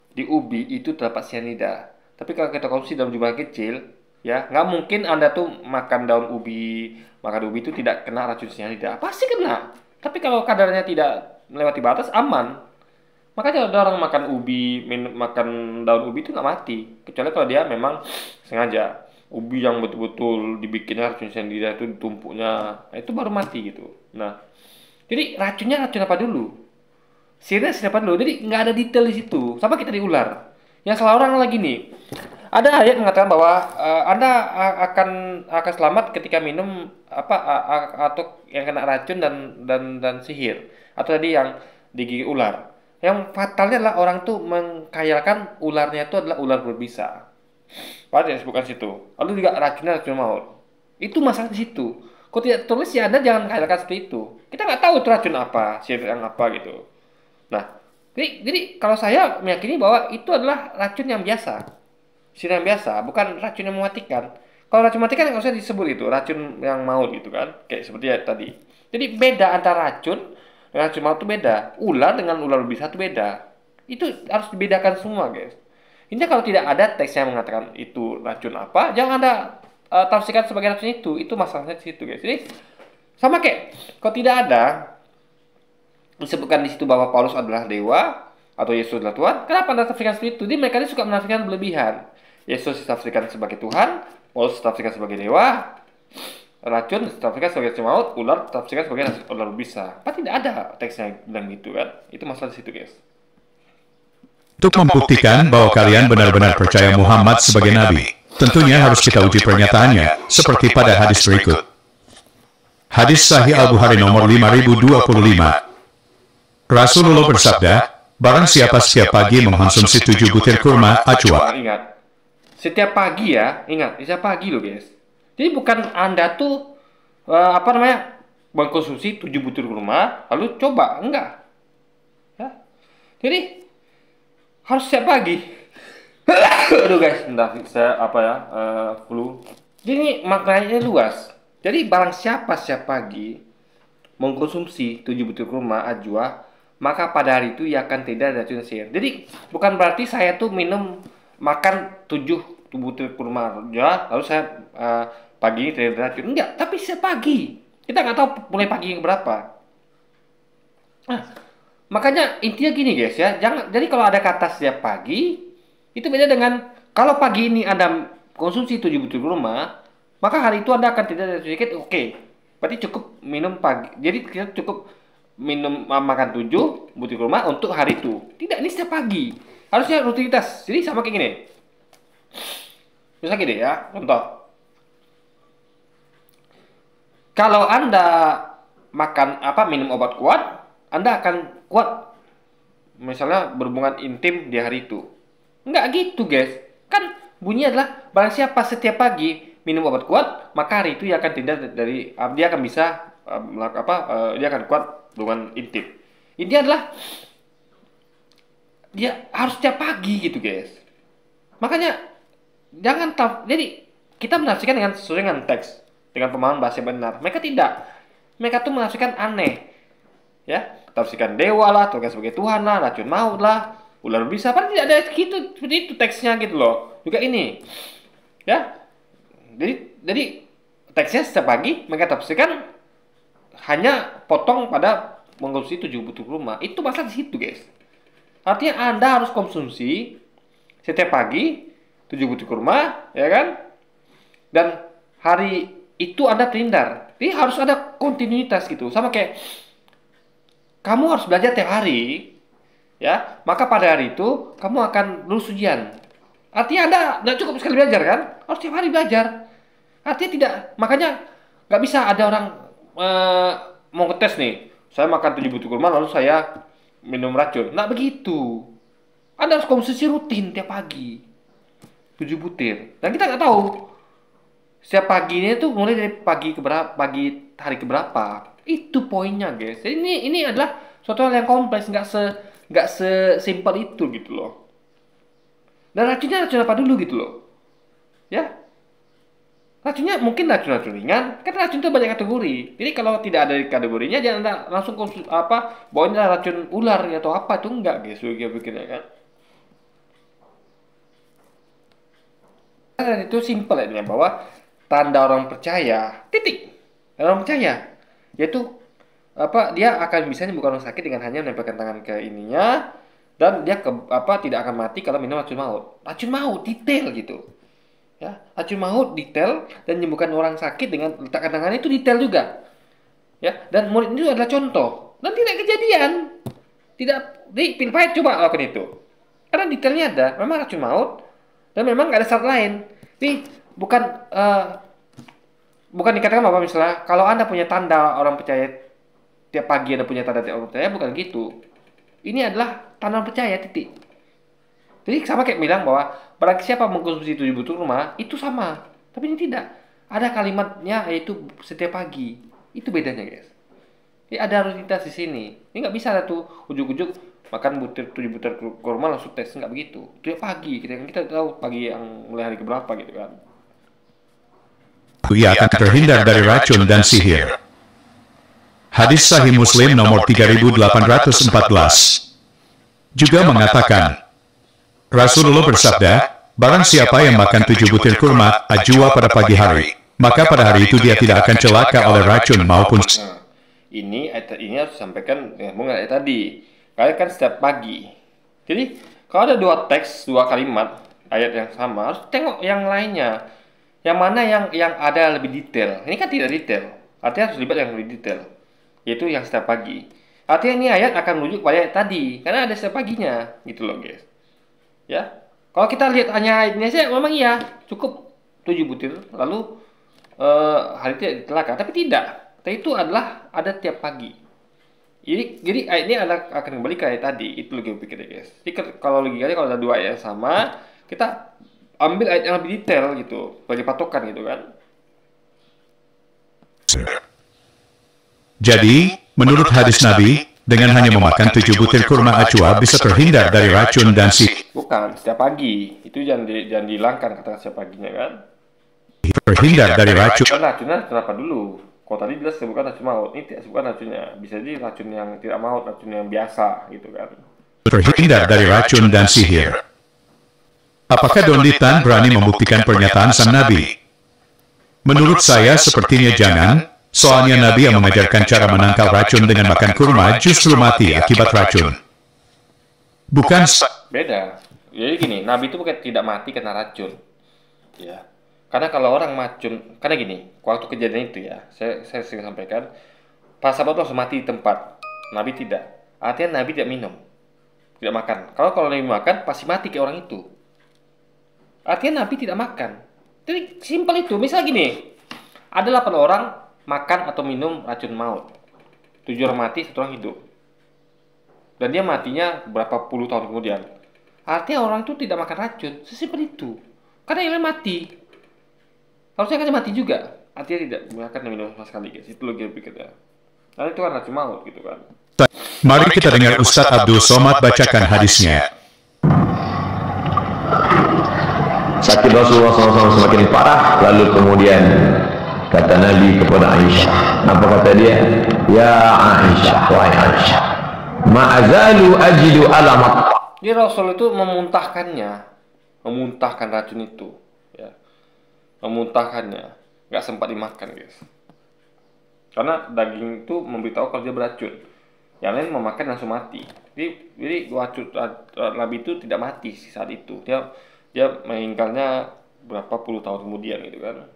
Di ubi itu terdapat cyanida. Tapi kalau kita konsumsi dalam jumlah kecil, ya nggak mungkin Anda tuh makan daun ubi, makan ubi itu tidak kena racun cyanida. Pasti kena. Tapi kalau kadarnya tidak melewati batas, aman. Makanya ada orang makan ubi, makan daun ubi itu nggak mati. Kecuali kalau dia memang sengaja. Ubi yang betul-betul dibikinnya racun cyanida itu tumpuknya, itu baru mati gitu. Nah, jadi racunnya racun apa dulu? Sihirnya siapa dulu? Jadi nggak ada detail di situ. Sama kita di ular. Yang salah orang lagi nih. Ada ayat mengatakan bahwa Anda akan selamat ketika minum atau yang kena racun dan sihir atau tadi yang digigit ular. Yang fatalnya adalah orang tuh mengkhayalkan ularnya itu adalah ular berbisa. Padahal disebutkan situ. Lalu juga racunnya racun maut. Itu masalah di situ. Kalau tidak tulis ya Anda jangan khayalkan seperti itu. Kita nggak tahu itu racun apa, sihir yang apa gitu. Nah, jadi kalau saya meyakini bahwa itu adalah racun yang biasa. Sihir yang biasa, bukan racun yang mematikan. Kalau racun mematikan nggak usah disebut itu, racun yang maut gitu kan. Kayak seperti ya tadi. Jadi beda antara racun dengan racun maut itu beda. Ular dengan ular berbisa itu beda. Itu harus dibedakan semua, guys. Intinya kalau tidak ada teks yang mengatakan itu racun apa, jangan Anda tafsirkan sebagai racun itu. Itu masalahnya di situ, guys. Jadi sama kayak kalau tidak ada disebutkan di situ bahwa Paulus adalah dewa atau Yesus adalah Tuhan, kenapa Anda tafsirkan seperti itu? Jadi mereka ini suka menafsirkan berlebihan. Yesus ditafsirkan sebagai Tuhan, Paulus ditafsirkan sebagai dewa, racun ditafsirkan sebagai racun maut, ular ditafsirkan sebagai ular berbisa. Apa tidak ada teksnya bilang gitu kan? Itu masalah di situ, guys. Untuk membuktikan bahwa kalian benar-benar percaya Muhammad sebagai Nabi, tentunya harus kita uji pernyataannya, seperti pada hadis berikut. Hadis Sahih Al-Bukhari nomor 5025. Rasulullah bersabda, barang siapa setiap pagi mengkonsumsi 7 butir kurma ajwa. Ingat, setiap pagi ya, ingat, setiap pagi loh guys. Jadi bukan Anda tuh mengkonsumsi 7 butir kurma lalu coba, enggak. Ya. Jadi harus setiap pagi. Aduh guys, bentar saya flu. Jadi maknanya luas. Jadi barang siapa setiap pagi mengkonsumsi 7 butir kurma ajwa, maka pada hari itu ia akan tidak ada racun sihir. Jadi bukan berarti saya tuh makan 7 butir kurma ya, lalu saya pagi ini tidak ada racun. Enggak, tapi setiap pagi. Kita nggak tahu mulai pagi yang berapa. Nah, makanya intinya gini guys ya, jadi kalau ada kata setiap pagi, itu beda dengan kalau pagi ini Anda konsumsi 7 butir kurma, maka hari itu Anda akan tidak ada racun sedikit. Oke. Berarti cukup minum pagi. Jadi kita cukup makan 7 butir kurma untuk hari itu. Tidak, ini setiap pagi. Harusnya rutinitas. Jadi sama kayak gini. Misalnya gini ya, contoh. Kalau Anda minum obat kuat, Anda akan kuat. Misalnya berhubungan intim di hari itu. Enggak gitu, guys. Kan bunyinya adalah barang siapa setiap pagi minum obat kuat, maka hari itu dia akan dia akan bisa dia akan kuat hubungan intim. Ini adalah dia harus setiap pagi gitu, guys. Makanya jadi kita menafsirkan sesuai dengan teks, dengan pemahaman bahasa yang benar. Mereka tidak. Mereka tuh menafsirkan aneh. Ya, tafsirkan dewa lah, Tuhan sebagai Tuhan lah, racun maut lah, ular berbisa. Padahal tidak ada gitu seperti itu teksnya gitu loh. Juga ini. Ya. Jadi teksnya setiap pagi mereka tafsirkan hanya potong pada mengkonsumsi 7 butir kurma. Itu masalah di situ, guys. Artinya Anda harus konsumsi setiap pagi 7 butir kurma, ya kan? Dan hari itu Anda terhindar. Jadi harus ada kontinuitas gitu. Sama kayak kamu harus belajar tiap hari, ya. Maka pada hari itu kamu akan lulus ujian. Artinya Anda nggak cukup sekali belajar kan? Harus tiap hari belajar. Artinya tidak, makanya nggak bisa ada orang mau ngetes nih. Saya makan 7 butir kurma lalu saya minum racun. Nggak begitu. Anda harus konsumsi rutin tiap pagi 7 butir. Dan kita nggak tahu setiap paginya itu mulai dari pagi hari keberapa. Itu poinnya, guys. Jadi ini adalah suatu hal yang kompleks, nggak sesimpel itu gitu loh. Dan racunnya racun apa dulu gitu loh, ya? Racunnya mungkin racun ringan, kan racun itu banyak kategori. Jadi kalau tidak ada di kategorinya, jangan Anda langsung bawanya racun ular atau apa, itu enggak, guys. Pikirnya kan. Dan itu simpel ya, bahwa tanda orang percaya, titik. Orang percaya, yaitu dia akan bisa menyembuhkan orang sakit dengan hanya menempelkan tangan ke ininya, dan dia tidak akan mati kalau minum racun maut. Racun maut detail gitu. Ya, racun maut detail dan menyembuhkan orang sakit dengan letakkan tangannya itu detail juga. Ya, dan murid itu adalah contoh dan tidak kejadian. Tidak di pil pahit coba lakukan itu. Karena detailnya ada, memang racun maut dan memang nggak ada syarat lain. Ini bukan dikatakan bahwa misalnya kalau Anda punya tanda orang percaya tiap pagi Anda punya tanda tiap orang percaya, bukan gitu. Ini adalah tanda orang percaya, titik. Jadi sama kayak bilang bahwa barang siapa mengkonsumsi 7 butir kurma, itu sama. Tapi ini tidak. Ada kalimatnya yaitu setiap pagi. Itu bedanya, guys. Jadi ada rutinitas di sini. Ini nggak bisa ada tuh ujuk-ujuk makan 7 butir kurma langsung tes, nggak begitu. Tiap pagi kita tahu pagi yang mulai hari keberapa gitu kan. Ia akan terhindar dari racun dan sihir. Hadis Sahih Muslim nomor 3814 juga mengatakan, Rasulullah bersabda, barang siapa yang makan 7 butir kurma ajwa pada pagi hari, maka pada hari itu dia tidak akan celaka oleh racun maupun. Nah, ini harus disampaikan mengenai tadi. Kalian kan setiap pagi. Jadi kalau ada dua kalimat ayat yang sama, harus tengok yang lainnya. Yang mana yang ada lebih detail. Ini kan tidak detail. Artinya harus libat yang lebih detail, yaitu yang setiap pagi. Artinya ini ayat akan merujuk pada ayat tadi, karena ada setiap paginya, gitu loh, guys. Ya, kalau kita lihat hanya ayatnya saja, memang iya cukup 7 butir, lalu hari itu celaka. Tapi tidak. Tapi itu adalah ada tiap pagi. Jadi ayat ini akan kembali ke ayat tadi. Itu lagi pikir, guys. Jadi kalau logikanya kalau ada dua ayat yang sama, kita ambil ayat yang lebih detail gitu, sebagai patokan gitu kan. Jadi, menurut hadis Nabi, dengan hanya memakan 7 butir kurma ajwa bisa terhindar dari racun dan sihir. Bukan, setiap pagi. Itu jangan dihilangkan kata setiap paginya kan. Terhindar dari racun. Racunnya kenapa dulu? Kalau tadi jelas bukan racun maut, ini tidak bukan racunnya. Bisa jadi racun yang tidak maut, racun yang biasa gitu kan. Terhindar dari racun dan sihir. Apakah Don Ditan berani membuktikan pernyataan sang Nabi? Menurut saya sepertinya jangan, soalnya Nabi yang mengajarkan cara menangkal racun dengan makan kurma justru mati akibat racun. Bukan beda. Jadi gini, Nabi itu bukan tidak mati karena racun. Ya. Karena kalau orang racun, karena gini, waktu kejadian itu ya, saya sering sampaikan, para sahabat langsung mati di tempat. Nabi tidak. Artinya Nabi tidak minum, tidak makan. Kalau Nabi makan, pasti mati kayak orang itu. Artinya Nabi tidak makan. Jadi simpel itu. Misal gini, ada 8 orang makan atau minum racun maut. 7 orang mati, 1 orang hidup. Dan dia matinya berapa puluh tahun kemudian. Artinya orang itu tidak makan racun. Sesimpel itu. Karena yang lain mati. Harusnya kan mati juga. Artinya tidak makan dan minum sama sekali, guys. Itu logika pikirnya. Karena itu kan racun maut gitu kan. Mari kita dengar Ustadz Abdul Somad bacakan hadisnya. Sakit Rasulullah SAW semakin parah, lalu kemudian kata Nabi kepada Aisyah, apa kata dia? Ya Aisyah, wahai Aisyah, ma'azalu ajidu alamat. Jadi Rasul itu memuntahkan racun itu, ya. memuntahkannya, nggak sempat dimakan guys. Karena daging itu memberitahu kalau dia beracun. Yang lain memakan langsung mati. Jadi Nabi itu tidak mati saat itu. Dia meninggalnya berapa puluh tahun kemudian gitu kan.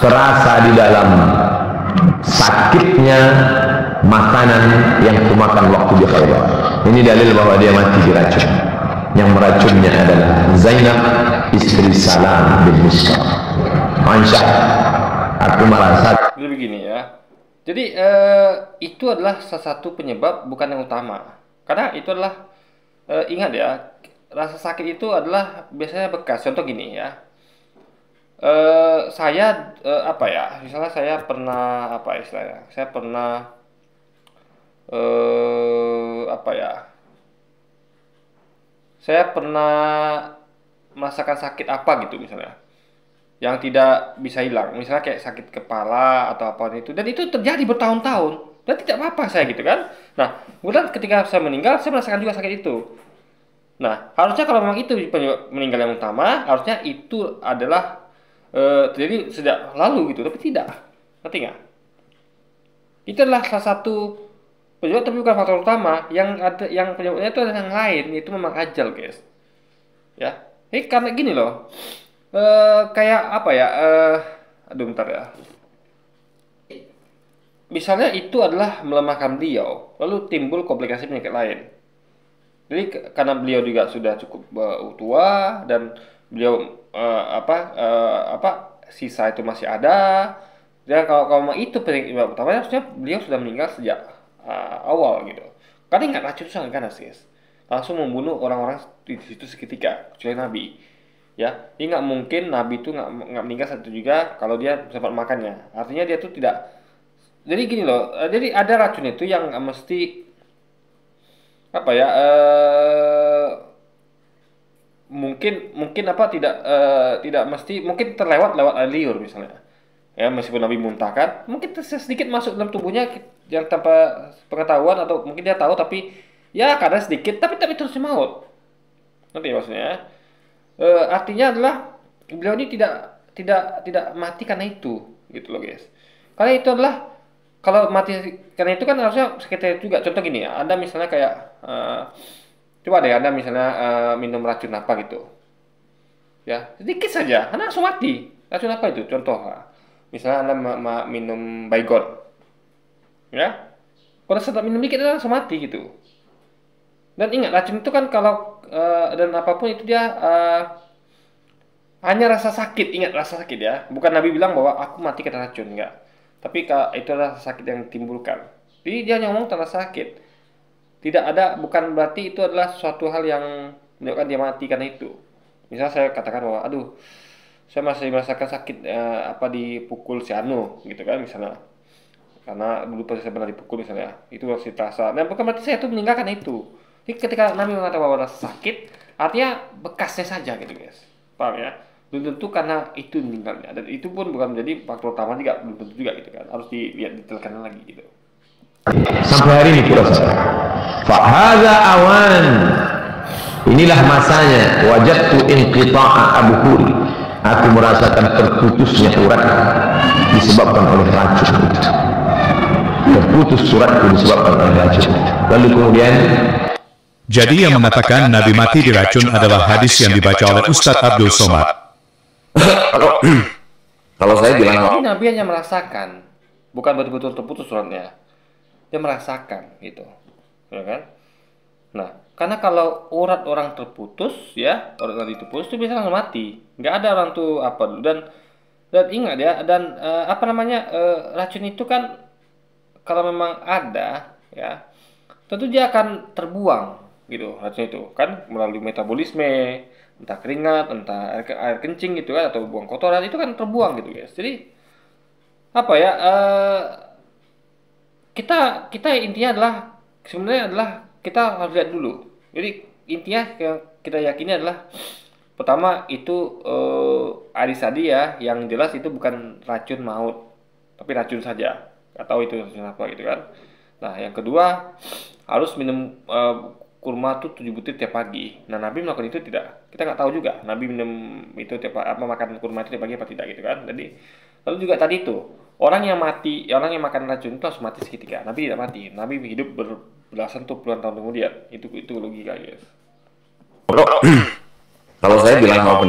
Terasa di dalam sakitnya makanan yang kumakan waktu di Khaybar. Ini dalil bahwa dia mati diracun. Yang meracunnya adalah Zainab istri Salam bin Muskar. Aisyah, aku merasa. Jadi begini ya. Jadi itu adalah salah satu penyebab, bukan yang utama. Karena itu adalah ingat ya, rasa sakit itu adalah biasanya bekas. Contoh gini ya. Saya apa ya? Misalnya saya pernah apa istilahnya? Saya pernah apa ya? Saya pernah merasakan sakit apa gitu misalnya, yang tidak bisa hilang, misalnya kayak sakit kepala atau apa itu, dan itu terjadi bertahun-tahun dan tidak apa-apa saya gitu kan. Nah, kemudian ketika saya meninggal, saya merasakan juga sakit itu. Nah, harusnya kalau memang itu penyebab meninggal yang utama, harusnya itu adalah terjadi sejak lalu gitu, tapi tidak. Ngerti nggak? Itu adalah salah satu penyebab, tapi bukan faktor utama. Yang penyebabnya itu ada yang lain, yaitu memang ajal guys. Ya, ini karena gini loh. Kayak apa ya? Aduh, bentar ya. Misalnya itu adalah melemahkan beliau, lalu timbul komplikasi penyakit lain. Jadi karena beliau juga sudah cukup tua dan beliau sisa itu masih ada. Dan kalau memang itu penyebab utamanya, harusnya beliau sudah meninggal sejak awal gitu. Karena ingat, racun itu sangat ganas guys. Langsung membunuh orang-orang di situ seketika, kecuali Nabi. Ya, ini nggak mungkin Nabi itu nggak meninggal saat itu juga kalau dia sempat makannya. Artinya dia tuh tidak. Jadi gini loh, jadi ada racun itu yang mesti apa ya? Mungkin apa tidak mesti, mungkin terlewat lewat air liur misalnya. Ya, meskipun Nabi muntahkan, mungkin sedikit masuk dalam tubuhnya yang tanpa pengetahuan, atau mungkin dia tahu tapi ya karena sedikit, tapi terus maut. Nanti maksudnya. Artinya adalah beliau ini tidak mati karena itu, gitu loh guys. Karena itu adalah, kalau mati karena itu kan harusnya sekitar juga. Contoh gini ya, Anda misalnya kayak coba deh Anda misalnya minum racun apa gitu, ya sedikit saja, Anda langsung mati. Racun apa itu? Contoh, misalnya Anda minum Baygon, ya, pada saat minum dikit Anda langsung mati gitu. Dan ingat, racun itu kan kalau dan apapun itu dia hanya rasa sakit. Ingat, rasa sakit ya. Bukan Nabi bilang bahwa aku mati karena racun, enggak. Tapi itu adalah sakit yang ditimbulkan. Jadi dia ngomong tentang sakit. Tidak ada, bukan berarti itu adalah suatu hal yang menyebabkan dia mati karena itu. Misalnya saya katakan bahwa, aduh, saya masih merasakan sakit dipukul si Anu gitu kan misalnya. Karena dulu pas saya pernah dipukul misalnya, itu masih terasa. Nah, bukan berarti saya itu meninggal karena itu. Jadi ketika Nabi mengatakan bahwa rasa sakit, artinya bekasnya saja gitu guys. Paham ya? Belum tentu karena itu meninggalnya. Dan itu pun bukan menjadi faktor utama juga, belum tentu juga gitu kan. Harus dilihat detailkan lagi gitu. Sampai hari ini kita fahadha awan. Inilah masanya. Wajadtu inqita'a abhuri. Aku merasakan terputusnya urat disebabkan oleh racun. Terputus suratku disebabkan oleh racun. Lalu kemudian, jadi yang mengatakan Nabi mati diracun adalah hadis yang dibaca oleh Ustadz Abdul Somad. Kalau saya bilang, ini Nabi hanya merasakan, bukan betul-betul terputus suratnya. Dia merasakan gitu, ya kan? Nah, karena kalau urat orang terputus, ya, urat tadi terputus itu bisa langsung mati. Nggak ada orang tuh apa dulu. Dan ingat ya, dan racun itu kan kalau memang ada, ya, tentu dia akan terbuang gitu. Racun itu kan melalui metabolisme, entah keringat, entah air kencing gitu kan, atau buang kotoran, itu kan terbuang gitu guys. Jadi apa ya, kita intinya adalah, sebenarnya adalah kita harus lihat dulu. Jadi intinya yang kita yakini adalah, pertama itu hadis tadi ya, yang jelas itu bukan racun maut, tapi racun saja. Nggak tahu itu racun apa gitu kan. Nah, yang kedua harus minum kurma tuh 7 butir tiap pagi. Nah, Nabi melakukan itu tidak? Kita nggak tahu juga. Nabi minum itu makan kurma itu tiap pagi apa tidak gitu kan? Jadi lalu juga tadi itu orang yang mati, orang yang makan racun itu harus mati seketika. Nabi tidak mati. Nabi hidup belasan tuh puluhan tahun kemudian. Itu logika, guys. Kalau saya bilang sama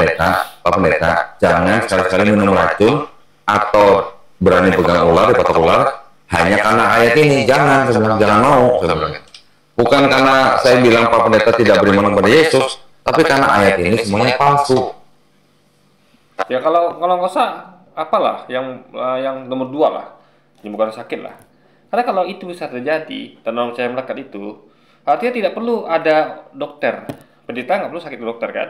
Pak Pendeta, jangan sekali-sekali minum racun atau berani pegang ular, dipatok ular hanya karena ayat ini. Jangan, saya bilang, jangan mau. Saya bilang. Bukan karena saya bilang Pak Pendeta tidak beriman kepada Yesus, tapi karena ayat ini semuanya palsu. Ya kalau nggak usah apalah yang nomor 2 lah, bukan sakit lah. Karena kalau itu bisa terjadi dan orang percaya melekat itu, artinya tidak perlu ada dokter. Pendeta nggak perlu sakit ke dokter kan?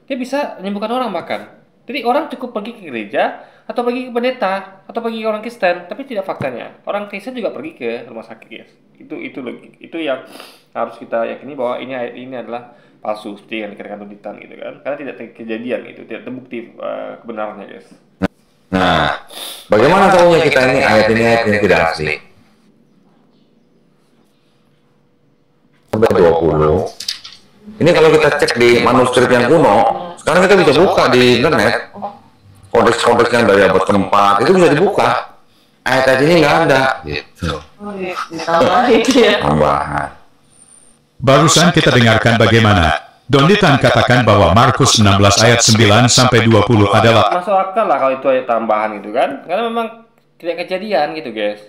Dia bisa menyembuhkan orang bahkan. Jadi orang cukup pergi ke gereja atau pergi ke pendeta atau pergi ke orang Kristen, tapi tidak faktanya. Orang Kristen juga pergi ke rumah sakit, guys. Itu yang harus kita yakini bahwa ini ayat ini adalah palsu seperti yang dikatakan Donditan gitu kan. Karena tidak kejadian itu, tidak terbukti kebenarannya, guys. Nah, bagaimana tahunya kita ini ayat ini tidak asli? Sampai 20. Ini kalau kita cek di manuskrip yang kuno, sekarang kita bisa buka di internet kodeks-kodeks yang dari abad keempat itu bisa dibuka. Ayat-ayat ini nggak ada, gitu. Tambahan. Barusan kita dengarkan bagaimana Donditan katakan bahwa Markus 16 ayat 9 sampai 20 adalah masuk akal lah kalau itu ayat tambahan gitu kan, karena memang tidak kejadian gitu, guys.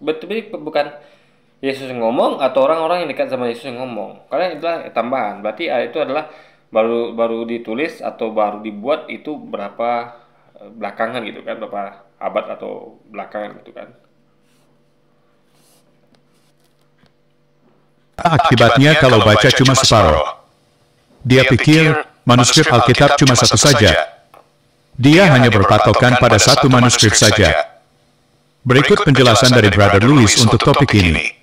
Betul bukan Yesus yang ngomong atau orang-orang yang dekat sama Yesus yang ngomong, karena itu adalah tambahan. Berarti ayat itu adalah baru ditulis atau baru dibuat itu berapa belakangan gitu kan, berapa abad atau belakangan gitu kan. akibatnya kalau baca cuma separuh. Dia pikir manuskrip Alkitab cuma satu saja. Dia hanya berpatokan pada satu manuskrip saja. Berikut penjelasan dari Brother Louis untuk topik ini.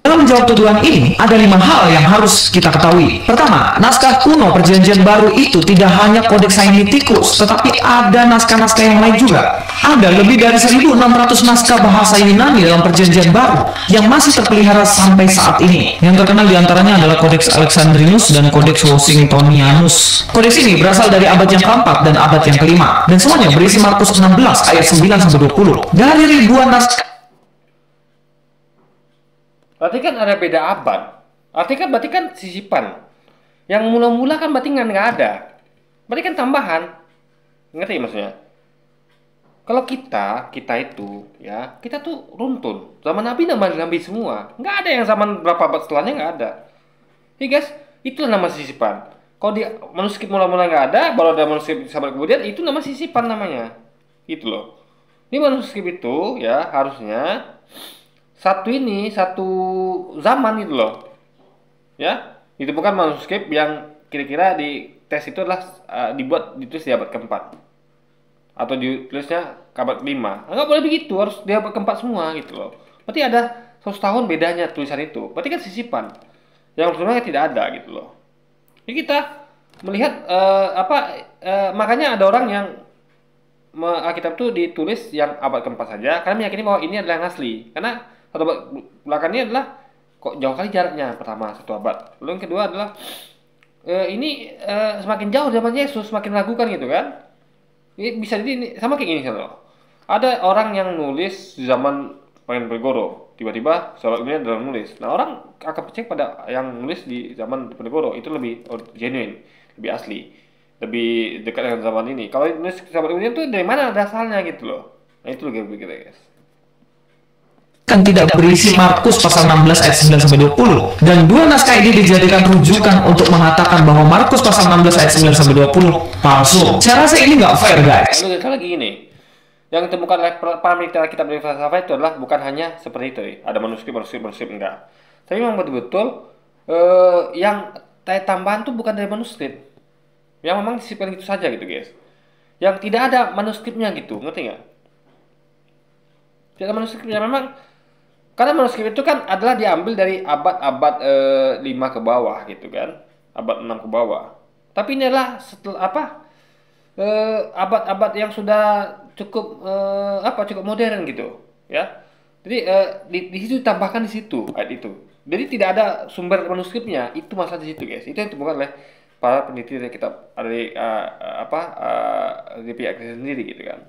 Dalam menjawab tuduhan ini, ada 5 hal yang harus kita ketahui. Pertama, naskah kuno Perjanjian Baru itu tidak hanya Kodeks Sinaiticus, tetapi ada naskah-naskah yang lain juga. Ada lebih dari 1.600 naskah bahasa Yunani dalam Perjanjian Baru yang masih terpelihara sampai saat ini. Yang terkenal diantaranya adalah Kodeks Alexandrinus dan Kodeks Washingtonianus. Kodeks ini berasal dari abad yang keempat dan abad yang kelima, dan semuanya berisi Markus 16 ayat 9-20. Dari ribuan naskah Berarti kan ada beda abad. Berarti kan sisipan. Yang mula-mula kan berarti nggak ada. Berarti kan tambahan. Ngerti maksudnya? Kalau kita itu ya, kita tuh runtun. Zaman Nabi Nabi semua. Nggak ada yang zaman berapa abad setelahnya nggak ada. Ya guys, itulah nama sisipan. Kalau di manuskrip mula-mula nggak ada, baru ada manuskrip sahabat kemudian, itu nama sisipan namanya. Gitu loh. Ini manuskrip itu ya harusnya satu zaman gitu loh, ya. Itu bukan manuskrip yang kira-kira di tes itu adalah ditulis di abad keempat atau ditulisnya ke abad 5. Nggak boleh begitu, harus di abad keempat semua gitu loh. Berarti ada 100 tahun bedanya tulisan itu. Berarti kan sisipan yang sebenarnya tidak ada gitu loh. Jadi kita melihat makanya ada orang yang Alkitab itu ditulis yang abad keempat saja karena meyakini bahwa ini adalah yang asli. Karena satu abad belakangnya adalah kok jauh kali jaraknya. Pertama 1 abad, lalu yang kedua adalah ini semakin jauh zaman Yesus, semakin ragukan gitu kan. Ini bisa jadi ini sama kayak gini loh. Ada orang yang nulis di zaman Penegoro, tiba-tiba sahabat kemudian dalam nulis. Nah, orang akan percaya pada yang nulis di zaman Penegoro itu lebih genuine, lebih asli, lebih dekat dengan zaman ini. Kalau nulis sahabat kemudian tuh dari mana dasarnya gitu loh. Nah, itu loh kita, guys. Kan tidak berisi Markus pasal 16 ayat 9-20, dan 2 naskah ini dijadikan rujukan untuk mengatakan bahwa Markus pasal 16 ayat 9-20 palsu. Saya rasa ini nggak fair, guys. Lalu lagi ini yang ditemukan oleh para peneliti kitab dari falsafah itu adalah bukan hanya seperti itu, ada manuskrip enggak, tapi memang betul-betul yang tambahan tuh bukan dari manuskrip, yang memang disisipkan itu saja gitu, guys, yang tidak ada manuskripnya gitu, ngerti nggak? Tidak ada manuskripnya memang. Karena manuskrip itu kan adalah diambil dari abad-abad 5 ke bawah gitu kan, abad 6 ke bawah. Tapi ini adalah abad-abad yang sudah cukup cukup modern gitu, ya. Jadi di situ ditambahkan di situ ayat itu. Jadi tidak ada sumber manuskripnya. Itu masalah di situ, guys. Itu yang ditemukan oleh para peneliti dari kitab dari di pihak sendiri gitu kan.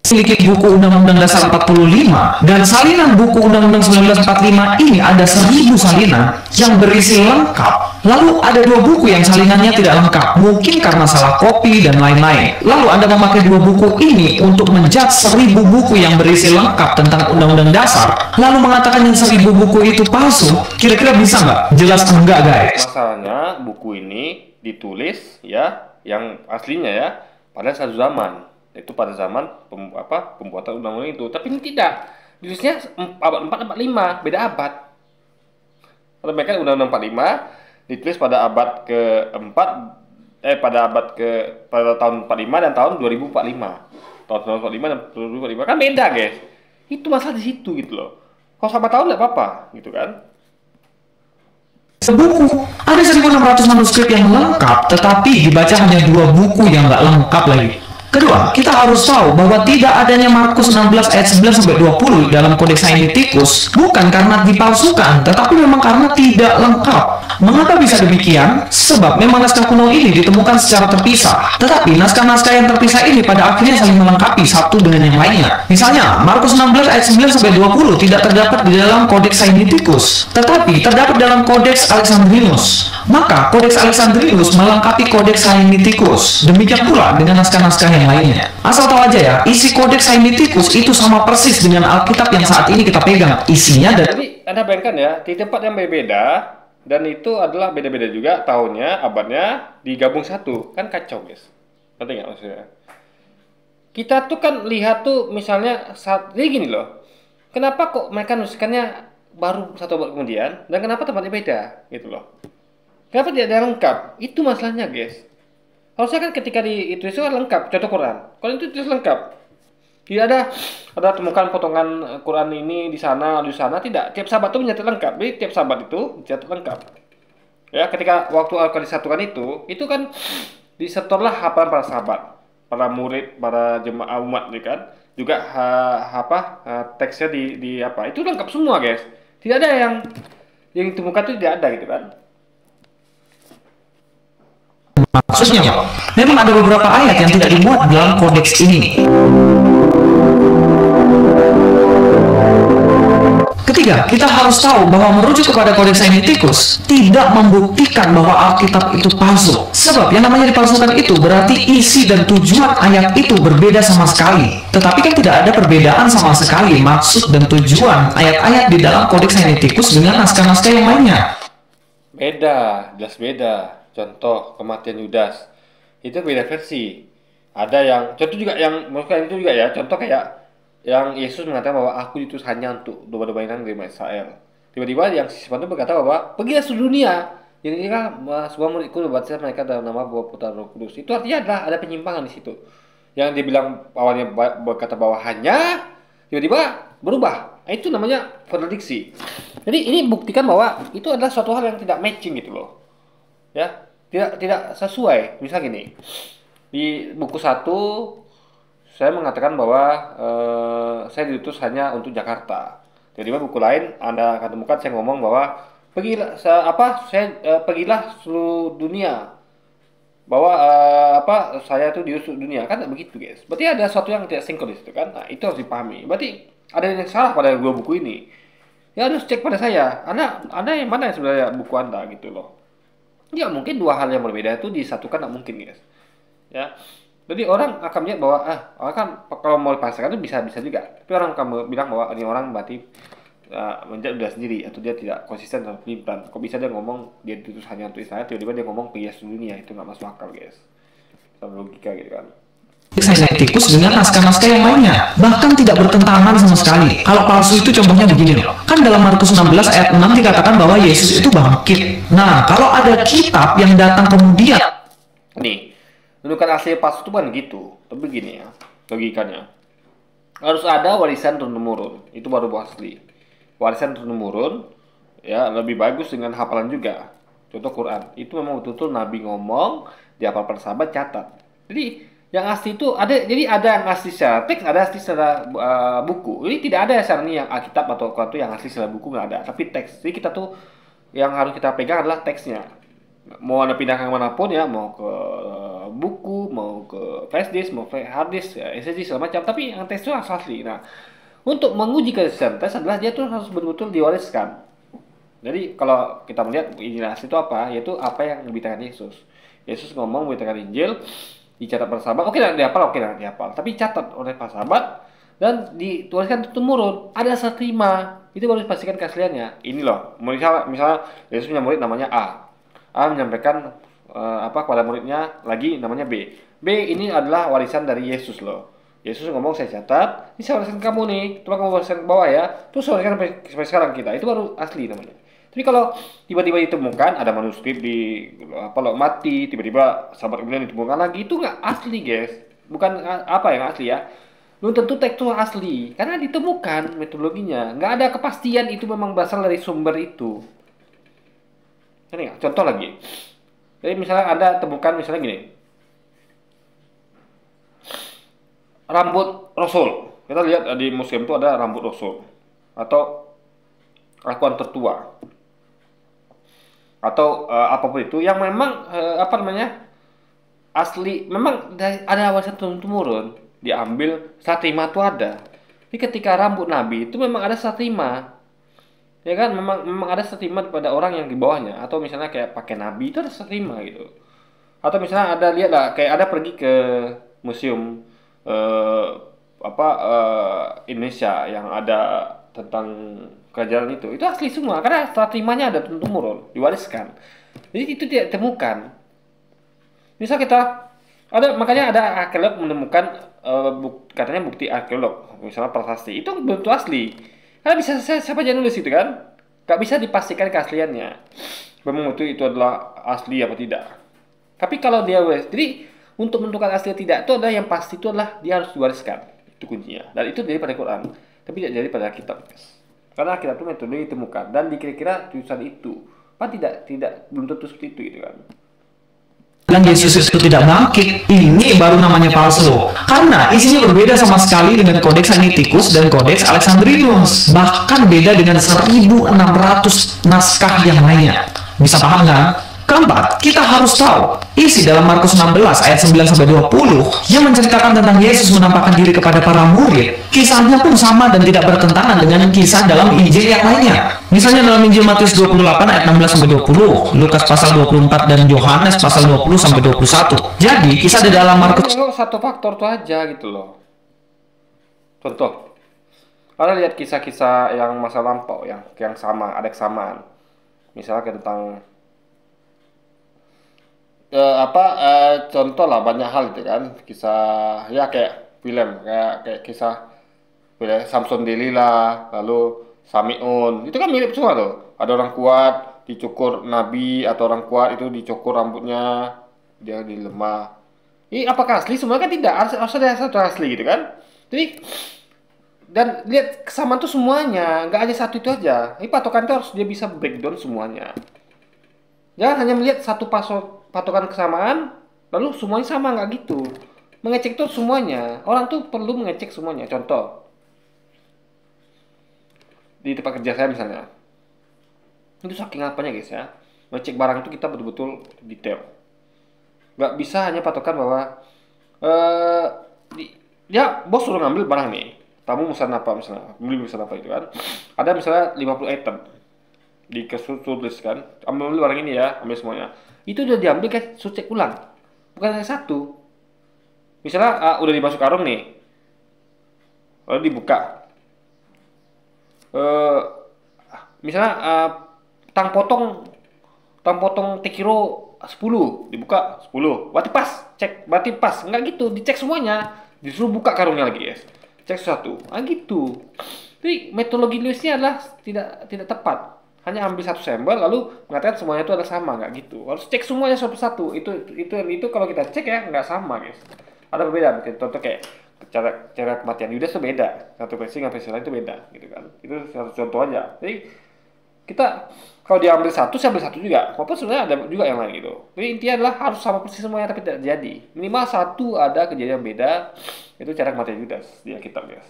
Sedikit buku Undang-Undang Dasar 45 dan salinan buku Undang-Undang 1945 ini ada 1000 salinan yang berisi lengkap. Lalu ada 2 buku yang salinannya tidak lengkap, mungkin karena salah kopi dan lain-lain. Lalu Anda memakai 2 buku ini untuk menjudge 1000 buku yang berisi lengkap tentang Undang-Undang Dasar, lalu mengatakan yang 1000 buku itu palsu. Kira-kira bisa nggak? Jelas enggak, guys. Masalahnya buku ini ditulis ya yang aslinya ya pada satu zaman. Itu pada zaman pembuatan undang-undang itu, tapi ini tidak, ditulisnya abad 4 abad 5, beda abad. Kalau mereka undang-undang 45 ditulis pada abad ke-4 pada tahun 45 dan tahun 2045. Tahun 2045 dan 2045 kan beda, guys. Itu masalah di situ gitu loh. Kalau sama tahun enggak apa-apa gitu kan. Buku ada 1600 manuskrip yang lengkap, tetapi dibaca hanya 2 buku yang nggak lengkap lagi. Kedua, kita harus tahu bahwa tidak adanya Markus 16 ayat 11-20 dalam Kodeks Sinaiticus bukan karena dipalsukan, tetapi memang karena tidak lengkap. Mengapa bisa demikian? Sebab memang naskah kuno ini ditemukan secara terpisah, tetapi naskah-naskah yang terpisah ini pada akhirnya saling melengkapi satu dengan yang lainnya. Misalnya, Markus 16 ayat 9-20 tidak terdapat di dalam Kodeks Sinaiticus, tetapi terdapat dalam Kodeks Alexandrinus. Maka Kodeks Alexandrinus melengkapi Kodeks Sinaiticus. Demikian pula dengan naskah-naskah yang lainnya. Asal tahu aja ya, isi Kodeks Sinaiticus itu sama persis dengan Alkitab yang saat ini kita pegang. Isinya dan Jadi Anda bayangkan ya, di tempat yang berbeda dan itu adalah beda-beda juga tahunnya, abadnya digabung satu, kan kacau, guys. Ngerti nggak maksudnya? Kita tuh kan lihat tuh misalnya saat jadi gini loh, kenapa kok mereka nuliskannya baru 1 abad kemudian dan kenapa tempatnya beda gitu loh? Kenapa tidak ada lengkap? Itu masalahnya, guys. Harusnya kan ketika ditulis itu kan lengkap, contoh Quran. Kalau itu tulis lengkap. Tidak ada temukan potongan Quran ini di sana, tidak. Tiap sahabat itu mencatat lengkap. Jadi tiap sahabat itu mencatat lengkap. Ya, ketika waktu Al-Quran disatukan itu kan disetorlah hafalan para sahabat, para murid, para jemaah umat gitu kan. Juga teksnya di apa? Itu lengkap semua, guys. Tidak ada yang ditemukan itu tidak ada gitu kan. maksudnya, memang ada beberapa ayat yang tidak dimuat dalam kodeks ini. Ketiga, kita harus tahu bahwa merujuk kepada Kodeks Sinaiticus tidak membuktikan bahwa Alkitab itu palsu. Sebab yang namanya dipalsukan itu berarti isi dan tujuan ayat itu berbeda sama sekali. Tetapi kan tidak ada perbedaan sama sekali maksud dan tujuan ayat-ayat di dalam Kodeks Sinaiticus dengan naskah-naskah yang lainnya. Beda, jelas beda. Contoh kematian Yudas itu beda versi. Ada yang contoh juga yang maksudnya itu juga ya. Contoh kayak yang Yesus mengatakan bahwa aku diutus hanya untuk domba-domba yang dari Israel. Tiba-tiba yang Sisifan itu berkata bahwa pergilah seluruh dunia. Jadi semua muridku membaptis mereka dalam nama Bapa Putra Roh Kudus. Itu artinya adalah ada penyimpangan di situ. Yang dibilang awalnya berkata bahwa hanya, tiba-tiba berubah. Nah, itu namanya kontradiksi. Jadi ini buktikan bahwa itu adalah suatu hal yang tidak matching gitu loh. Ya, tidak sesuai. Misal gini. Di buku 1 saya mengatakan bahwa saya diutus hanya untuk Jakarta. Jadi buku lain Anda akan temukan saya ngomong bahwa pergilah seluruh dunia. Bahwa saya itu diutus dunia, kan begitu, guys. Berarti ada sesuatu yang tidak sinkron di situ kan. Nah, itu harus dipahami. Berarti ada yang salah pada dua buku ini. Ya harus cek pada saya. Anda yang mana yang sebenarnya buku Anda gitu loh. Ya mungkin dua hal yang berbeda itu disatukan tidak mungkin, guys. Ya. Jadi orang akan melihat bahwa orang kan kalau mau dipaksakan itu bisa juga. Tapi orang akan bilang bahwa ini orang berarti menjadi udah sendiri atau dia tidak konsisten atau pelin-pelan. Kok bisa dia ngomong dia diutus hanya untuk Israel, tiba-tiba dia ngomong pergi seluruh dunia, itu nggak masuk akal, guys. Sama logika gitu kan. Sinaiticus dengan naskah-naskah yang lainnya bahkan tidak bertentangan sama sekali. Kalau palsu itu contohnya begini loh. Kan dalam Markus 16 ayat 6 dikatakan bahwa Yesus itu bangkit. Nah, kalau ada kitab yang datang kemudian nih menunjukkan asli palsu itu bukan gitu, tapi gini ya logikanya. Harus ada warisan turun-temurun, itu baru asli. Warisan turun-temurun ya lebih bagus dengan hafalan juga. Contoh Quran, itu memang betul-betul Nabi ngomong, dihafal para sahabat, catat. Jadi Yang asli itu ada, jadi ada yang asli secara teks, ada asli secara buku. Jadi tidak ada sekarang ini yang Alkitab atau Quran itu yang asli secara buku, nggak ada. Tapi teks. Jadi kita tuh yang harus kita pegang adalah teksnya. Mau anda pindah ke manapun ya, mau ke buku, mau ke flash disk, mau ke hard disk, ya, SSD segala macam. Tapi yang teks itu asli. Nah, untuk menguji kesehatan tes adalah dia tuh harus betul-betul diwariskan. Jadi kalau kita melihat Injil asli itu apa, yaitu apa yang diberitakan Yesus. Yesus ngomong memberitakan Injil, dicatat para sahabat, oke nggak dihafal, tapi catat oleh para sahabat dan dituliskan turun-temurun. Ada sertima, itu baru dipastikan keasliannya. Ini loh, misalnya Yesus punya murid namanya A menyampaikan kepada muridnya lagi namanya B. B ini adalah warisan dari Yesus loh. Yesus ngomong saya catat, ini saya wariskan kamu nih, tolong kamu wariskan ke bawah ya. Terus wariskan sampai sekarang kita, itu baru asli namanya. Tapi kalau tiba-tiba ditemukan ada manuskrip di mati, tiba-tiba sahabat kemudian ditemukan lagi, itu nggak asli guys. Bukan apa yang asli ya. Belum tentu teks itu asli, karena ditemukan metodologinya. Nggak ada kepastian itu memang berasal dari sumber itu. Ini contoh lagi. Jadi misalnya Anda temukan misalnya gini. Rambut Rasul. Kita lihat di museum itu ada rambut Rasul atau akuan tertua. Atau apapun itu yang memang asli, memang ada warisan turun-temurun, diambil satrima itu ada. Jadi ketika rambut Nabi itu memang ada satrima. Ya kan, memang ada satrima pada orang yang di bawahnya, atau misalnya kayak pakai Nabi itu ada satrima gitu. Atau misalnya ada lihat lah, kayak ada pergi ke museum Indonesia yang ada tentang kerajaan itu asli semua karena satrimanya ada turun-temurun, diwariskan. Jadi itu tidak ditemukan. Misal kita makanya ada arkeolog menemukan katanya bukti arkeolog, misalnya prasasti itu belum tentu asli. Karena bisa siapa aja nulis itu kan, nggak bisa dipastikan keasliannya. Memang itu adalah asli apa tidak. Tapi kalau dia jadi untuk menentukan asli atau tidak itu adalah yang pasti itu adalah dia harus diwariskan, itu kuncinya. Dan itu daripada Quran, tapi tidak daripada kitab. Karena kitab itu metode ditemukan dan dikira-kira tulisan itu, tidak belum tentu seperti itu gitu kan. Bilang Yesus itu tidak bangkit, ini baru namanya palsu. Karena isinya berbeda sama sekali dengan Kodeks Sinaiticus dan Kodeks Alexandrinus. Bahkan beda dengan 1.600 naskah yang lainnya. Bisa paham kan? Keempat, kita harus tahu isi dalam Markus 16 ayat 9-20 yang menceritakan tentang Yesus menampakkan diri kepada para murid. Kisahnya pun sama dan tidak bertentangan dengan kisah dalam Injil yang lainnya. Misalnya dalam Injil Matius 28 ayat 16-20, Lukas pasal 24 dan Yohanes pasal 20-21. Jadi kisah di dalam Markus satu faktor itu aja gitu loh. Contoh, ada lihat kisah-kisah yang masa lampau yang sama, ada kesamaan. Misalnya tentang contoh lah banyak hal itu kan, kisah ya kayak film kayak kisah Samson Delila, lalu Samiun, itu kan mirip semua tuh. Ada orang kuat dicukur nabi atau orang kuat itu dicukur rambutnya, dia dilemah. Ini apakah asli? Semua kan tidak, harus ada satu asli gitu kan. Jadi dan lihat kesamaan tuh semuanya, nggak hanya satu itu aja. Ini patokan itu harus dia bisa breakdown semuanya. Jangan hanya melihat satu patokan kesamaan, lalu semuanya sama, nggak gitu. Mengecek tuh semuanya. Orang tuh perlu mengecek semuanya. Contoh, di tempat kerja saya misalnya, itu saking apanya guys ya, ngecek barang itu kita betul-betul detail. Nggak bisa hanya patokan bahwa bos suruh ngambil barang nih, tamu pesan apa misalnya, beli pesan apa itu kan, ada misalnya 50 item di tulis kan, ambil barang ini ya, ambil semuanya. Itu udah diambil kan, cek ulang, bukan hanya satu. Misalnya udah dimasuk karung nih, lalu dibuka. Misalnya tang potong tekiro 10 dibuka 10, berarti pas, cek berarti pas, nggak gitu, dicek semuanya, disuruh buka karungnya lagi guys, cek satu, gitu. Jadi metodologi nulisnya adalah tidak tepat. Hanya ambil satu sampel lalu mengatakan semuanya itu adalah sama, nggak gitu. Harus cek semuanya satu-satu. Itu kalau kita cek ya nggak sama guys. Ada perbedaan. Contoh kayak cara kematian Yudas itu beda. Satu versi dengan versi lain itu beda gitu kan. Itu satu contoh aja. Jadi kita kalau diambil satu, saya ambil satu juga. Walaupun sebenarnya ada juga yang lain gitu. Jadi intinya adalah harus sama persis semuanya tapi tidak jadi. Minimal satu ada kejadian beda. Itu cara kematian Yudas di Alkitab, guys.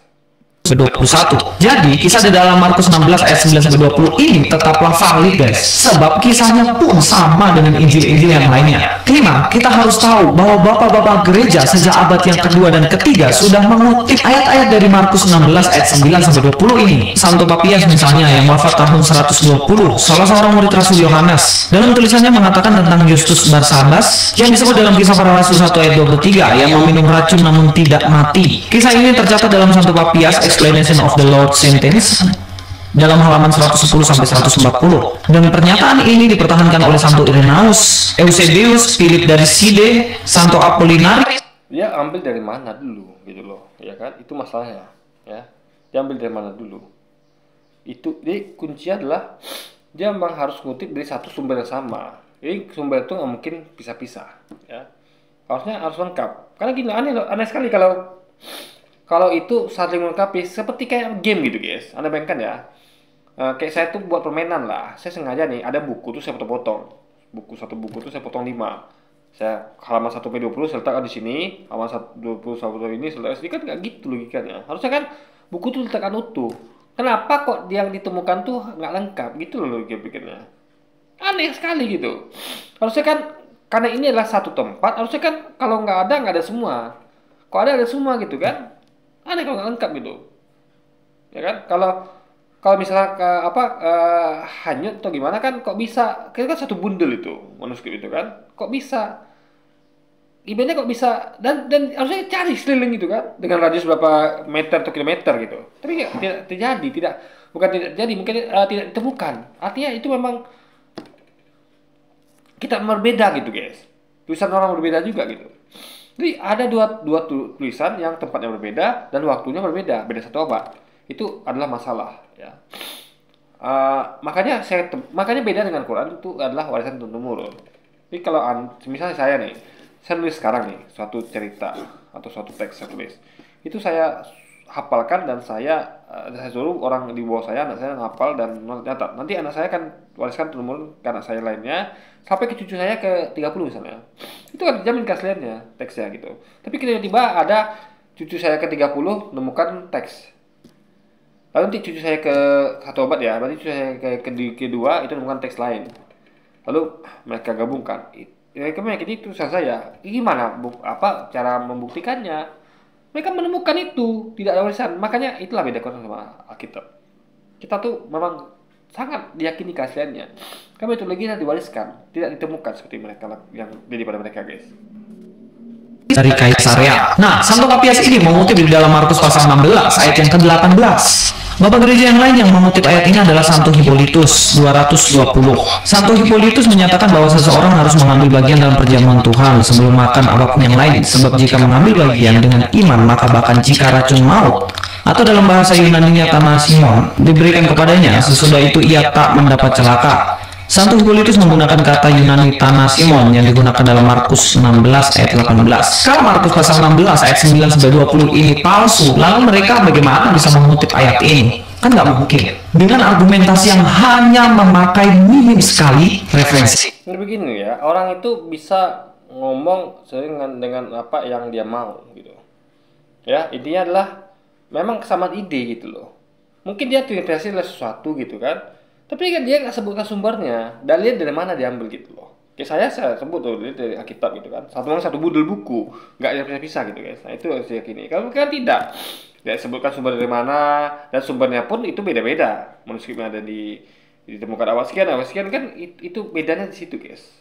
21. Jadi kisah di dalam Markus 16 ayat 9-20 ini tetaplah valid guys, sebab kisahnya pun sama dengan Injil-Injil yang lainnya. Kelima, kita harus tahu bahwa bapak-bapak gereja sejak abad yang kedua dan ketiga sudah mengutip ayat-ayat dari Markus 16 ayat 9-20 ini. Santo Papias misalnya yang wafat tahun 120, salah seorang murid Rasul Yohanes, dalam tulisannya mengatakan tentang Justus Barsabas yang disebut dalam Kisah Para Rasul 1 ayat 23 yang meminum racun namun tidak mati. Kisah ini tercatat dalam Santo Papias Explanation of the Lord's Sentence dalam halaman 110-140, dan pernyataan ini dipertahankan oleh Santo Irenaeus, Eusebius, Philip dari Side, Santo Apollinaris. Dia ambil dari mana dulu gitu loh, ya kan? Itu masalahnya, ya. Dia ambil dari mana dulu? Itu jadi kuncinya adalah dia memang harus ngutip dari satu sumber yang sama. Jadi sumber itu nggak mungkin pisah-pisah, ya. Harusnya harus lengkap. Karena gini, aneh sekali kalau itu saling melengkapi, seperti kayak game gitu guys. Anda bayangkan ya, kayak saya tuh buat permainan lah. Saya sengaja nih, ada buku tuh saya potong-potong. Satu buku tuh saya potong 5. Saya halaman 1-20 saya letakkan di sini, halaman 20 ini saya letakkan di sini, kan nggak gitu logikanya. Harusnya kan buku tuh letakkan utuh. Kenapa kok yang ditemukan tuh nggak lengkap gitu loh logika pikirnya. Aneh sekali gitu. Harusnya kan, karena ini adalah satu tempat, harusnya kan kalau nggak ada semua. Kok ada semua gitu kan? Aneh kalau nggak lengkap gitu, ya kan? Kalau misalnya hanyut atau gimana kan, kok bisa? Kita kan satu bundel itu manuskrip itu kan, kok bisa? Ibaratnya kok bisa? Dan harusnya cari sekeliling gitu kan, dengan radius berapa meter atau kilometer gitu. Tapi tidak terjadi, mungkin tidak ditemukan. Artinya itu memang kita berbeda gitu guys. Tulisan orang berbeda juga gitu. Jadi ada dua tulisan yang tempatnya berbeda dan waktunya berbeda, beda satu abad. Itu adalah masalah, ya. Makanya beda dengan Quran, itu adalah warisan turun-temurun. Jadi kalau misalnya saya nulis sekarang nih suatu cerita atau suatu teks saya tulis, itu saya hafalkan dan saya suruh orang di bawah saya, anak saya ngapal dan nyatat. Nanti anak saya akan wariskan turun-temurun ke anak saya lainnya sampai ke cucu saya ke 30 misalnya. Itu kan dijamin keasliannya teksnya gitu. Tapi tiba-tiba ada cucu saya ke 30 menemukan teks. Lalu nanti cucu saya ke satu abad ya, berarti cucu saya ke kedua itu menemukan teks lain. Lalu mereka gabungkan. Mereka meyakini itu saya. Gimana cara membuktikannya? Mereka menemukan itu, tidak ada warisan. Makanya itulah beda Quran sama Alkitab. Kita tuh memang sangat diyakini keasliannya. Karena itu lagi diwariskan, tidak ditemukan seperti mereka yang jadi pada mereka guys. Dari Kaisarea. Nah, Santo Papias ini mengutip di dalam Markus pasal 16 ayat yang ke-18. Bapak gereja yang lain yang mengutip ayat ini adalah Santo Hippolytus 220. Santo Hippolytus menyatakan bahwa seseorang harus mengambil bagian dalam perjamuan Tuhan sebelum makan apapun yang lain, sebab jika mengambil bagian dengan iman maka bahkan jika racun maut atau dalam bahasa Yunani-nya Thanasimon diberikan kepadanya, sesudah itu ia tak mendapat celaka. Santo Hippolytus menggunakan kata Yunani Thanasimon yang digunakan dalam Markus 16 ayat 18. Kalau Markus pasal 16 ayat 9-20 ini palsu, lalu mereka bagaimana bisa mengutip ayat ini? Kan nggak mungkin. Dengan argumentasi yang hanya memakai minim sekali referensi. Ini begini ya, orang itu bisa ngomong dengan apa yang dia mau gitu. Ya, intinya adalah memang kesamaan ide gitu loh. Mungkin dia terinspirasi oleh sesuatu gitu kan. Tapi kan dia nggak sebutkan sumbernya, dalil dari mana diambil gitu loh. Kayak saya sebut tuh dari Alkitab gitu kan. Satu budel buku, nggak bisa gitu guys. Nah itu saya yakini. Kalau kan tidak sebutkan sumber dari mana, dan sumbernya pun itu beda-beda. Manuskrip yang ada ditemukan awal sekian kan itu bedanya di situ guys.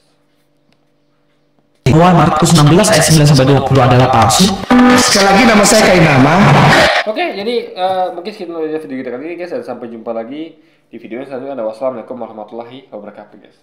Bahwa Markus 16 ayat 9-20 adalah palsu. Sekali lagi nama saya Kainama. Oke, jadi mungkin sekian video kita kali ini guys. Dan sampai jumpa lagi di video selanjutnya. Wassalamualaikum warahmatullahi wabarakatuh guys.